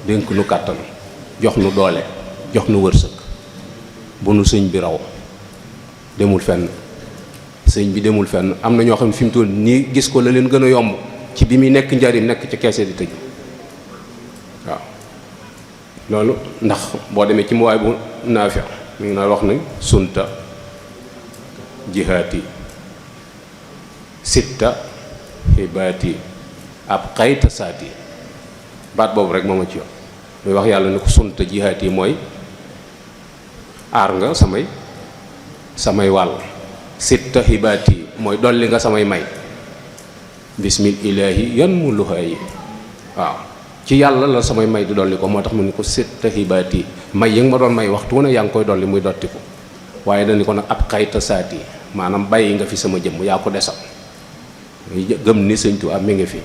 dénk nu kàttan, jox nu doole, jox nu wërsëg. bu nu sëñ bi raw demul fenn, sëñ bi demul fenn. am na ñoo xam ne fi mu toll nii gis ko la leen gën a yomb ci bi muy nekk njariñ nekk ci keese di tëj waaw. loolu ndax boo demee ci mu waay bu Naafi mi ngi naa wax ne sunta jihaati sitta xibaati ab xayta saati, baat boobu rek moo ma ci yoon muy wax yàlla ne ko sunta jihaati mooy aar nga samay wàll, sitta xibaati mooy dolli nga samay may, bismil ilaahi yan mu luxaayi waaw ci yàlla la samay may di dolli ko. moo tax mu ni ko sitta xibaati may yi nga ma doon may waxtu ne yaa ngi koy dolli muy dotti ko. waaye dañu ko nag ab xayta saati maanaam bàyyi nga fi sama jëmm yaa ko desal, gëm ni sëñ Tuubaa mi ngi fi.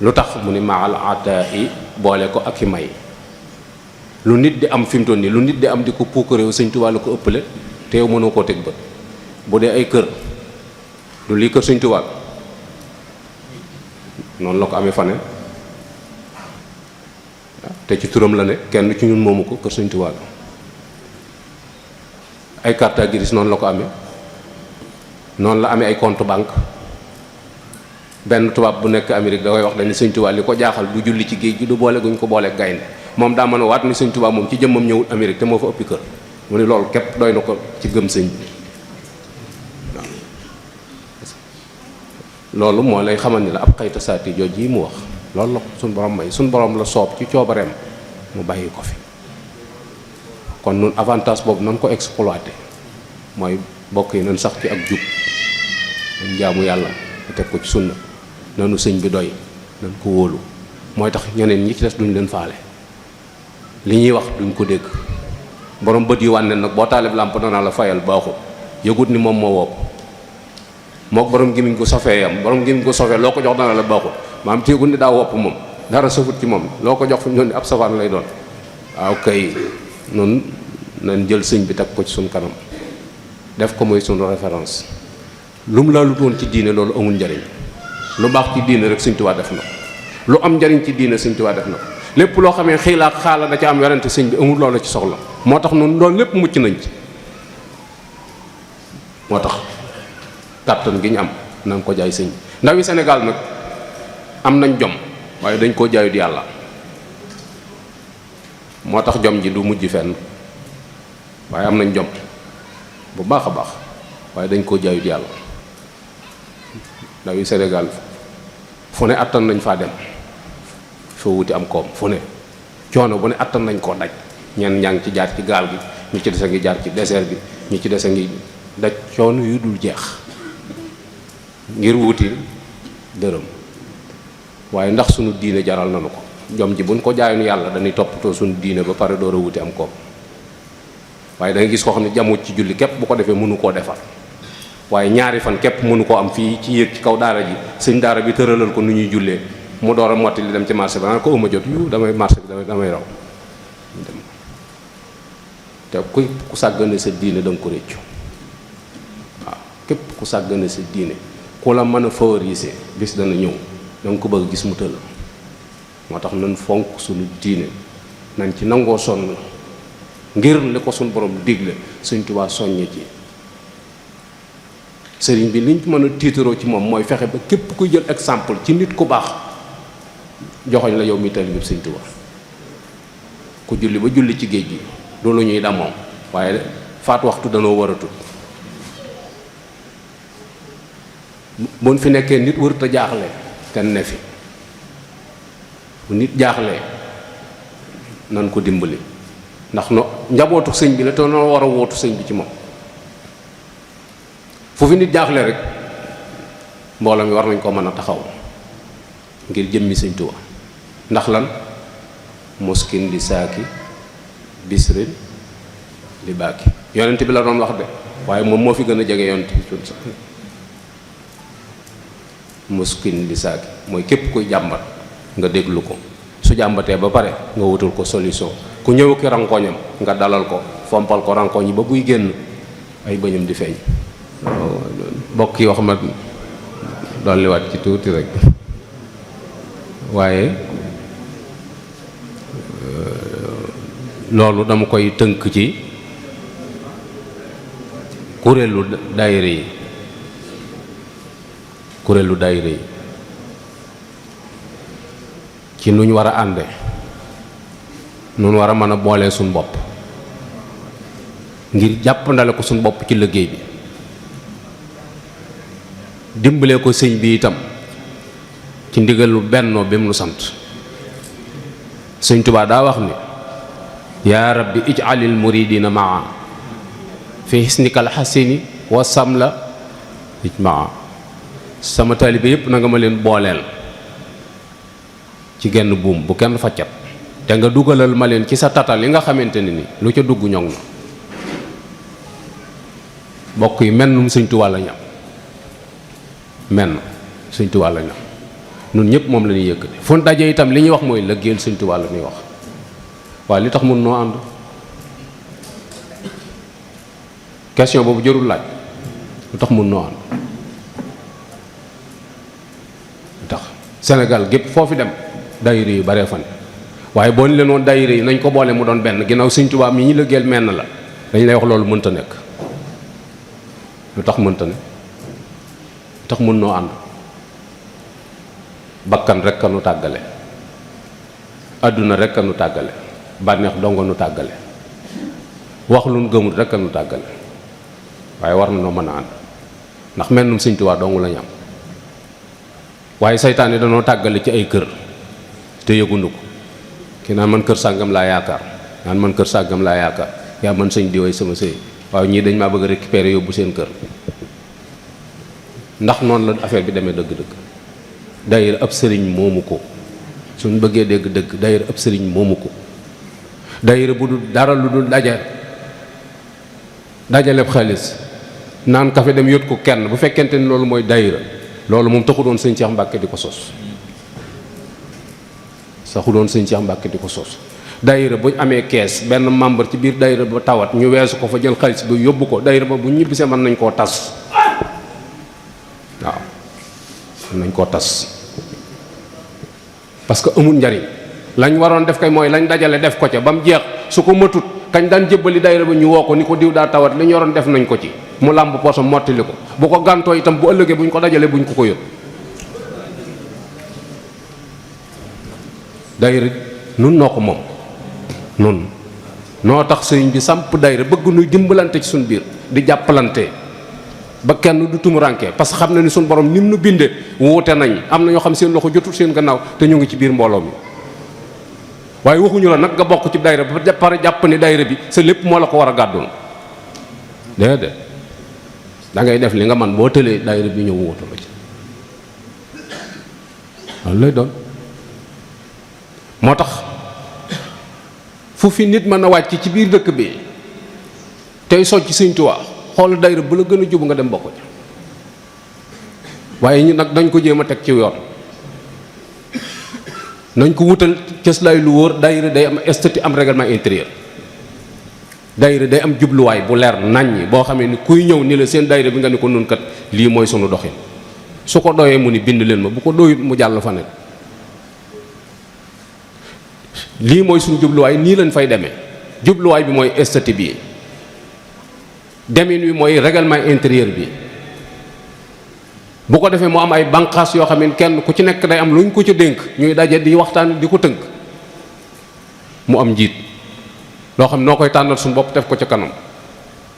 lu tax mu ni maal ataa yi boole ko ak i may. lu nit di am fi mu toll nii lu nit di am di ko puukaréew sëñ Tuubaa la ko ëppale te yow mënoo koo teg bët. bu dee ay kër du lii kër sëñ Tuubaa noonu la ko amee fane te ci turam la ne kenn ci ñun moomu ko, kër sëñ Tuubaa la. ay carte grise noonu la ko amee, noonu la amee ay compte banque. benn tubaab bu nekk Amérique da koy wax dañu sëñ Tuubaa li ko jaaxal du julli ci géej gi, du boole guñ ko boole gaynde. moom daa mën a waat ni sëñ Tuubaa moom ci jëmmam ñëwul Amérique te moo fa ëppi kër. mu ni loolu képp doy na ko ci gëm sëñ bi waaw. loolu moo lay xamal ni la ab xayta saati jooj yi mu wax loolu la suñ borom may, suñ borom la soob ci coobareem mu bàyyi ko fi. kon nun avantage boobu nan ko exploité mooy bokk yi nan sax ci ak jub, nan jaamu yàlla te teg ko ci sunna, nanu sëñ bi doy, nan ko wóolu. mooy tax ñeneen ñi ci des duñ leen faale, li ñuy wax duñ ko dégg. borom bët yi wànneen nag boo taalib làmp danaa la fayal baaxul, yëgut ni moom moo wopp. mook borom gémmiñ ko sofee yam, borom gémmiñ ko sofee loo ko jox dana la baaxul, maanaam téegul ni daa wopp moom, dara safut ci moom, loo ko jox fi mu ne ab safaan lay doon. waaw kay noonu nañ jël sëñ bi teg ko ci suñ kanam, def ko mooy suñu référence. lu mu laalut woon ci diine loolu amul njariñ. lu baax ci diine rek sëñ Tuubaa def na ko, lu am njariñ ci diine sëñ Tuubaa def na ko. lépp loo xamee xiila ak xaala da ca am werante sëñ bi amul loola ci soxla. moo tax noonu loolu lépp mucc nañ ci. moo tax kàttan gi ñu am nañ ko jaay sëñ bi. ndawi Sénégal nag am nañ jom waaye dañ koo jaayut yàlla. moo tax jom ji du mujj fenn, waaye am nañ jom bu baax a baax waaye dañ koo jaayut yàlla. ndawi Sénégal fu ne attan nañ faa dem foo wuti am koom, fu ne coono bu ne attan nañ koo daj. ñenn ñaa ngi ci jaar ci gaal gi, ñi ci dese ngi jaar ci désert bi, ñi ci dese ngi daj coono yu dul jeex ngir wuti dërëm. waaye ndax sunu diine jaral nañu ko. jom ji buñ ko jaayoon yàlla dañuy toppatoo sunu diine ba pare door a wuti am koom. waaye da nga gis koo xam ne jamut ci julli képp bu ko defee mënu koo defar, waaye ñaari fan képp mënu koo am fii ci yéeg ci kaw daara ji sëñ daara bi tëralal ko nu ñuy jullee mu door a motti li dem ci marché bi naan ko ëmma jot yu damay marché bi damay raw dem. te ku sàggane sa diine da nga ko réccu. waaw képp ku sàggane sa diine ku la mën a favoriser bis dana ñëw da nga ko bëgg gis mu tëll. moo tax nan fonk suñu diine, nañ ci nangoo sonn ngir li ko suñu borom digle Sëñ Tuubaa soññe ci sëriñ bi liñ mën a tiitaroo ci moom mooy fexe ba képp kuy jël exemple ci nit ku baax joxoñ la yow mi taalibe Sëriñ Tuubaa. ku julli ba julli ci géej gi du lu ñuy damoom waaye faat waxtu danoo waratul buñ fi nekkee nit wërta jaaxle te ne fi bu nit jaaxlee nan ko dimbali ndax no njabootu sëñ bi la te noo war a wootu sëñ bi ci moom fu fi nit jaaxle rek mbooloo mi war nañ ko mën a taxaw ngir jëmmi Sëñ Tuubaa ndax lan moskin li saaki bisrin li baaki yonent bi la doon wax de waaye moom moo fi gën a jege yonent bi sax moskin li saaki mooy képp kuy jàmbat nga déglu ko su jàmbatee ba pare nga wutul ko solution ku ñëw ki rankoñam nga dalal ko fompal ko rankoñ yi ba buy génn ay bëñam di feeñ. bokk yi wax ma dolliwaat ci tuuti rek waaye loolu dama koy tënk ci kuréelu daayira yi ci nu ñu war a ànde nu ñu war a mën a boolee suñ bopp ngir jàppandale ko suñ bopp ci liggéey bi dimbalee ko sëñ bi itam ci ndigalu bennoo bi mu nu sant sëñ Tuubaa daa wax ni yaa rabbi ij'alil muridina maa fi hisnikal hasini wa samla ijmaa sama taalibe yépp na nga ma leen booleel ci genn buum bu kenn faccat te nga dugalal ma leen ci sa tatal yi nga xamante ne ni lu ca dugg ñoŋ na bokk yi mennum sëñ Tuubaa la ñam menn sëñ Tuubaa la ñam nun ñëpp moom la ñuy yëkkati fu daje itam li ñuy wax mooy lëggéeyal sëñ Tuubaa la ñuy wax waaye li tax mun noo ànd question boobu jërul laaj lu tax mun noo ànd lu tax Sénégal gépp foo fi dem daayira yu baree fan waaye boo ñu leen woon daayira yi nañ ko boole mu doon benn ginnaaw sëñ Tuubaa mi ñu lëggéeyal menn la dañ lay wax loolu mënta nekk lu tax mënta ne lu tax mun noo ànd bakkan rek a nu tàggale àdduna rek a nu tàggale bànneex dongo nu tàggale wax lu nu gëmul rek a nu tàggale waaye war na noo mën a ànd ndax mennum Sëñ Tuubaa dong la ñu am waaye saytaane danoo tàggale ci ay kër te yëgunu ko ki naan man kër sàngam laa yaakaar naan man kër sàngam laa yaakaar yaa man sëñ di way sama sëy waaw ñii dañ maa bëgg a récupérer yóbbu seen kër ndax noonu la affaire bi demee dëgg-dëgg daayira ab sëriñ moomu ko suñ bëggee dégg dëgg daayira ab sëriñ moomu ko daayira bu dul dara lu dul dajaleb xaalis naan kafe dem yót ko kenn bu fekkente ni loolu mooy daayira loolu moom taxu doon sëñ Cheikh Mbacke di ko sos saxu doon sëñ Cheikh Mbacke di ko sos daayira buñ amee kees benn membre ci biir daayira ba tawat ñu weesu ko fa jël xaalis ba yóbbu ko daayira ba bu ñibbisee mën nañ koo tas waaw mën nañ koo tas parce que amul njariñ lañ waroon def kay mooy lañ dajale def ko ca ba mu jeex su ko matut kañ daan jébbali daayira ba ñu woo ko ni ko diw daa tawat li ñu waroon def nañ ko ci mu làmb poosam mottali ko bu ko gàntoo itam bu ëllëgee buñ ko dajalee buñ ko yóbbu daayira nun noo ko moom nun noo tax sëriñ bi samp daayira bëgg nuy dimbalante ci suñ biir di jàppalante ba kenn du tumuranke parce que xam na ni suñ borom nim nu bindee wuute nañ am na ñoo xam seen loxo jotul seen gannaaw te ñu ngi ci biir mbooloo mi waaye waxuñu la nag nga bokk ci daayira ba pare jàpp ni daayira bi sa lépp moo la ko war a gàddoon déedéet da ngay def li nga man boo tëlee daayira bi ñëw wuutu la ci loolu lay doon moo tax fu fi nit mën a wàcc ci biir dëkk bi tey socc Sëñ Tuubaa xool daayira bu la gën a jub nga dem bokk ci waaye ñu nag dañ ko jéem a teg ci yoon nañ ko wutal cëslaay lu wóor daayira day am statut am règlement intérieur daayira day am jubluwaay bu leer naññi boo xamee ni kuy ñëw ni la seen daayira bi nga ni ko nun kat lii mooy sunu doxin su ko doyee mu ni bind leen ma bu ko doyut mu jàll fa ne lii mooy suñu jubluwaay nii lañ fay demee jubluwaay bi mooy statut bi demin wi mooy règlement intérieur bi bu ko defee mu am ay bànqaas yoo xam ne kenn ku ci nekk day am lu ñu ko ci dénk ñuy daje di waxtaan di ko tënk mu am njiit loo xam ne noo koy tànnal suñu bopp def ko ca kanam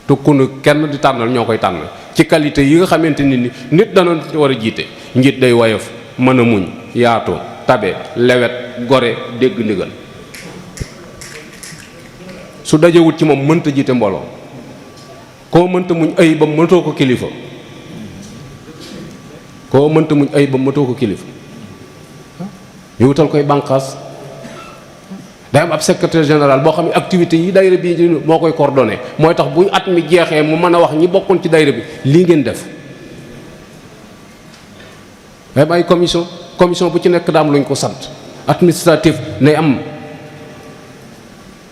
te ku nu kenn di tànnal ñoo koy tànn ci qualité yi nga xamante ni nit dana war a jiite. njiit day woyof mën a muñ yaatu tabe lewet gore dégg ndigal su dajewut ci moom mënta jiite mbooloo koo mënta muñ ay ba mënatoo ko kilifa koo mënta muñ ay ba mënatoo ko kilifa ñu wutal koy bànqaas day am ab secrétaire général boo xam ne activité yi daayira bi moo koy coordonné mooy tax bu at mi jeexee mu mën a wax ñi bokkoon ci daayira bi lii ngeen def. day am ay commission bu ci nekk daam luñ ko sant administratif nay am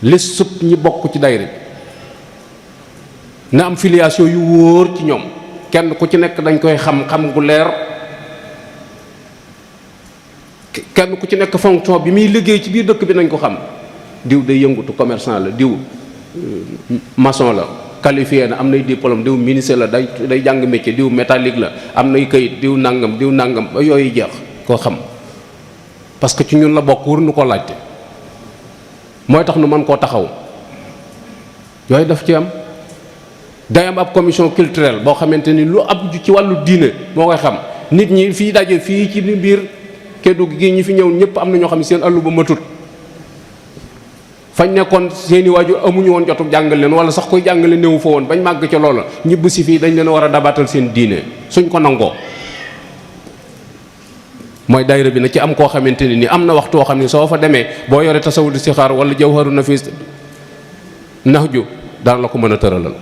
liste sub ñi bokk ci daayira bi na am filiation yu wóor ci ñoom kenn ku ci nekk dañ koy xam gu leer kenn ku ci nekk fonction bi muy liggéey ci biir dëkk bi nañ ko xam diw day yëngutu commerçant la diw maçon la qualifié na am nay diplôme diw ministre la day jàng métier diw métallique la am nay këyit diw nangam ba yooyu jeex koo xam parce que ci ñun la bokk wur nu ko laajte mooy tax nu mën koo taxaw yooyu daf ci am day am ab commission culturelle boo xamante ni lu ab ci wàllu diine moo koy xam nit ñi fii daje fii ci biir Kédougou gi ñi fi ñëw ñëpp am na ñoo xam ne seen àllu ba matut fañ nekkoon seeni waajur amuñu woon jotu jàngal leen wala sax koy jàngale néewu fa woon bañ màgg ca loola ñibb si fii dañ leen war a dabaatal seen diine suñ ko nangoo mooy daayira bi na ci am koo xamante ni am na waxtu woo xam ne soo fa demee boo yore tasawul istixaar wala jawharu nafis nahju daan la ko mën a tëralal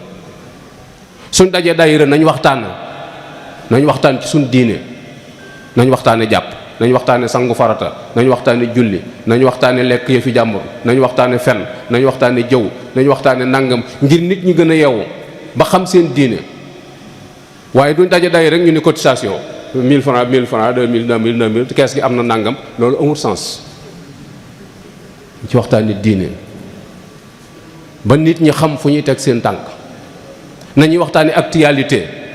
suñ dajee daayira nañ waxtaan ci suñ diine nañ waxtaane jàpp nañ waxtaane sangu farata nañ waxtaane julli nañ waxtaane lekk yëfi jàmbur nañ waxtaane fen nañ waxtaane jëw nañ waxtaane nangam ngir nit ñi gën a yeewu ba xam seen diine waaye duñ daje day rek ñu ni cotisation 1000 francs 2000 kees gi am na nangam loolu amul sens ci waxtaane diine ba nit ñi xam fu ñuy teg seen tànk nañuy waxtaane actualité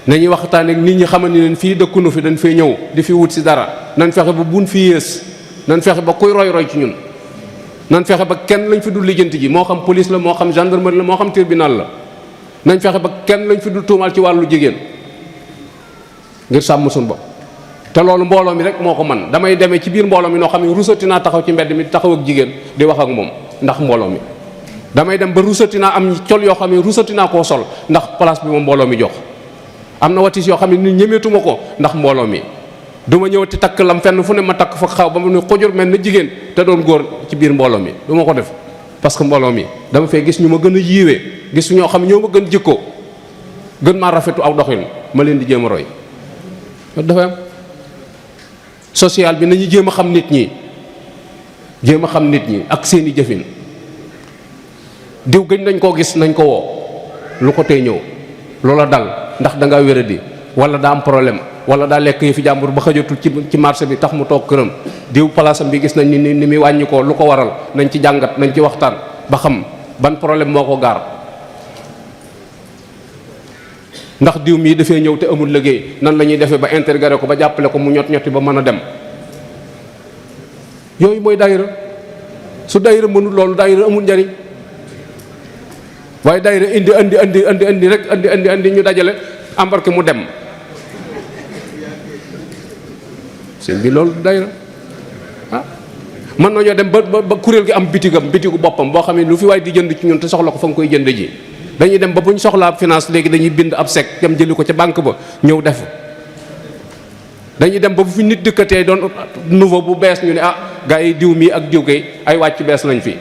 nañuy waxtaane ak nit ñi xamal ni leen fii dëkkunu fi dañ fay ñëw di fi wut si dara nan fexe ba buñ fi yées nan fexe ba kuy roy ci ñun nan fexe ba kenn lañ fi dul lijjanti ji moo xam police la moo xam gendarmerie la moo xam tribunal la nañ fexe ba kenn lañ fi dul tuumaal ci wàllu jigéen ngir sàmm suñu bopp te loolu mbooloo mi rek moo ko man damay demee ci biir mbooloo mi noo xam ne rusati naa taxaw ci mbedd mi taxaw ak jigéen di wax ak moom ndax mbooloo mi damay dem ba rusati naa am col yoo xam ne rusati naa koo sol ndax place bi moom mbooloo mi jox am na watis yoo xam ne ni ñemeetuma ko ndax mbooloo mi du ma ñëwati takk lam fenn fu ne ma takk fa xaw ba mu ne xujur mel na jigéen te doon góor ci biir mbooloo mi du ma ko def parce que mbooloo mi dama fee gis ñu ma gën a yiiwee gis ñoo xam ne ñoo ma gën jikko gën maa rafetu aw doxin ma leen di jéem a roy dafa am social bi nañu jéem a xam nit ñi ak seeni jëfin diw gëñ nañ koo gis nañ ko woo lu ko tey ñëw loola dal ndax da ngaa wéradi wala daa am problème wala daa lekk yi fi jàmbur ba xajatul ci marché bi tax mu toog këram diw palaasam bi gis nañ ni muy wàññi ko lu ko waral nañ ci jàngat nañ ci waxtaan ba xam ban problème moo ko gaar ndax diw mii dafay ñëw te amul liggéey nan la ñuy defee ba intégré ko ba jàppale ko mu ñoti ba mën a dem yooyu mooy daayira su daayira mënul loolu daayira amul njariñ waaye daayira indi rek indi ñu dajale embarqué mu dem seen bi loolu daayira mën nañoo dem ba kuréel gi am bitigu boppam boo xam ne lu fi waay di jënd ci ñun te soxla ko fa nga koy jënd ji dañuy dem ba bu ñu soxlaa finance léegi dañuy bind ab chèque dem jëli ko ca banque ba ñëw def dañuy dem ba bu fi nit dëkkatee doon nouveau bu bees ñu ne gars yi diw mii ak diw kay ay wàcc bees nañ fi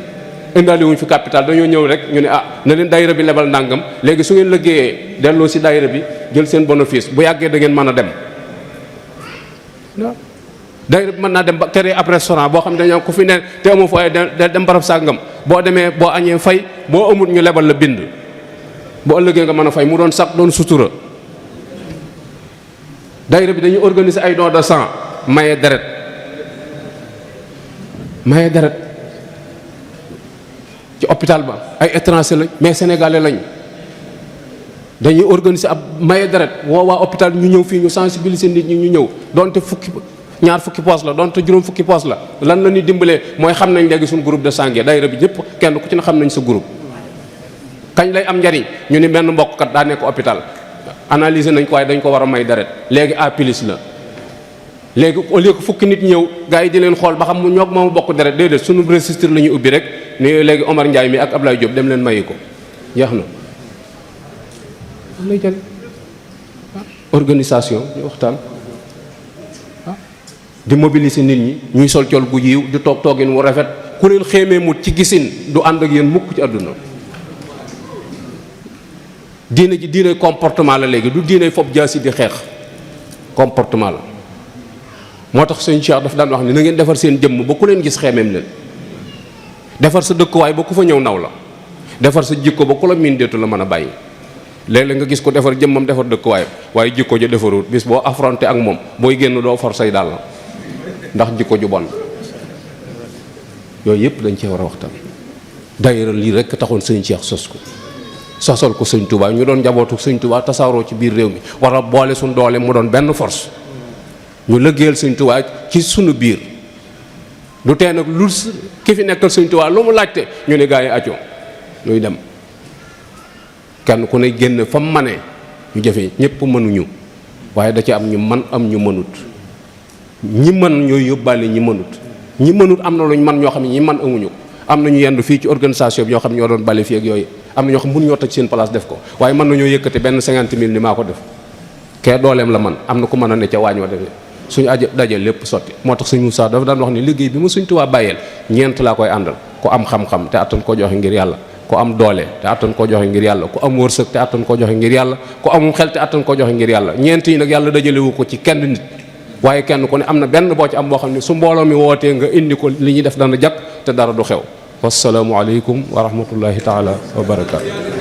indaale wuñ fi capital dañoo ñëw rek ñu ne na leen daayira bi lebal ndàngam léegi su ngeen liggéeyee delloo si daayira bi jël seen bénéfice bu yàggee da ngeen mën a dem daayira bi mën naa dem ba créer ab restaurant boo xam ne dañoo ku fi ne te amoo fooy dem barab sàngam boo demee boo añee fay boo amul ñu lebal la bind boo ëllëgee nga mën a fay mu doon sax doon sutura daayira bi dañuy organiser ay don de sang maye deret ci hôpital ba ay étranger lañ mais sénégalais lañ dañuy organiser ab maye deret woo waa hôpital ñu ñëw fii ñu sensibiliser nit ñi ñu ñëw donte ñaar fukki poos la donte juróom fukki poos la lan la ñuy dimbalee mooy xam nañ léegi suñu groupe de sanguin daayira bi ñëpp kenn ku ci ne xam nañ sa groupe. kañ lay am njariñ ñu ni benn mbokk kat daa nekk hôpital analyser nañ ko waaye dañ ko war a may deret léegi A plus la léegi au lieu que fukki nit ñëw gars yi di leen xool ba xam mu ñoog moom bokk deret déedéet suñu registre la ñuy ubbi rek ni léegi Omar Ndiaye mi ak Ablaye Diop dem leen mayi ko jeex na. lay jël organisation ñu waxtaan di mobiliser nit ñi ñuy sol col gu yiw di toog toogin wu rafet ku leen xéemee mut ci gisin du ànd ak yéen mukk ci àdduna. diine ji diine comportement la léegi du diine fob jaasi di xeex comportement la moo tax sëñ Cheikh daf daan wax ni na ngeen defar seen jëmm ba ku leen gis xeemeem leen defar sa dëkkuwaay ba ku fa ñëw naw la defar sa jikko ba ku la miin deetu la mën a bàyyi. léeg-léeg nga gis ko defar jëmmam defar dëkkuwaayam waaye jikko ja defarut bis boo affronté ak moom booy génn doo for say dàll ndax jikko ju bon yooyu yëpp dañ cee war a waxtaan. daayira lii rek taxoon sëñ Cheikh sos ko sosal ko sëñ Touba ñu doon njabootu sëñ Touba tasaaroo ci biir réew mi war a boole suñ doole mu doon benn force ñu lëggéeyal sëñ Touba ci sunu biir du tee nag lu ki fi nekkal sëñ Touba lu mu laajte ñu ne gaa yi acco ñuy dem. kenn ku ne génn fa mu manee ñu jëfee ñëpp mënuñu waaye da ci am ñu man am ñu mënut ñi mën ñooy yóbbaale ñi mënut am na luñ man ñoo xam ne ñi man amuñu ko am na ñu yendu fii ci organisation bi ñoo xam ne ñoo doon bale fii ak yooyu am na ñoo xam mun ñoo toj seen place def ko waaye mën nañoo yëkkati benn 50 000 ni maa ko def kee dooleem la man am na ku mën a ne ca waañ wa defee suñu aja daje lépp sotti moo tax sëñ Moussa dafa daan wax ni liggéey bi ma Sëñ Tuubaa bàyyeel ñeent laa koy àndal ku am xam-xam te attan koo joxe ngir yàlla ku am doole te attan koo joxe ngir yàlla ku am wërsëg te attan koo joxe ngir yàlla ku amum xel te attan koo joxe ngir yàlla ñeent yi nag yàlla dajalewu ko ci kenn nit waaye kenn ku ne am na benn boo ci am boo xam ne su mbooloo mi wootee nga indi ko li ñuy def dana jag te dara du xew wasalaamu aleykum wa rahmatullahi taala wa barakaatu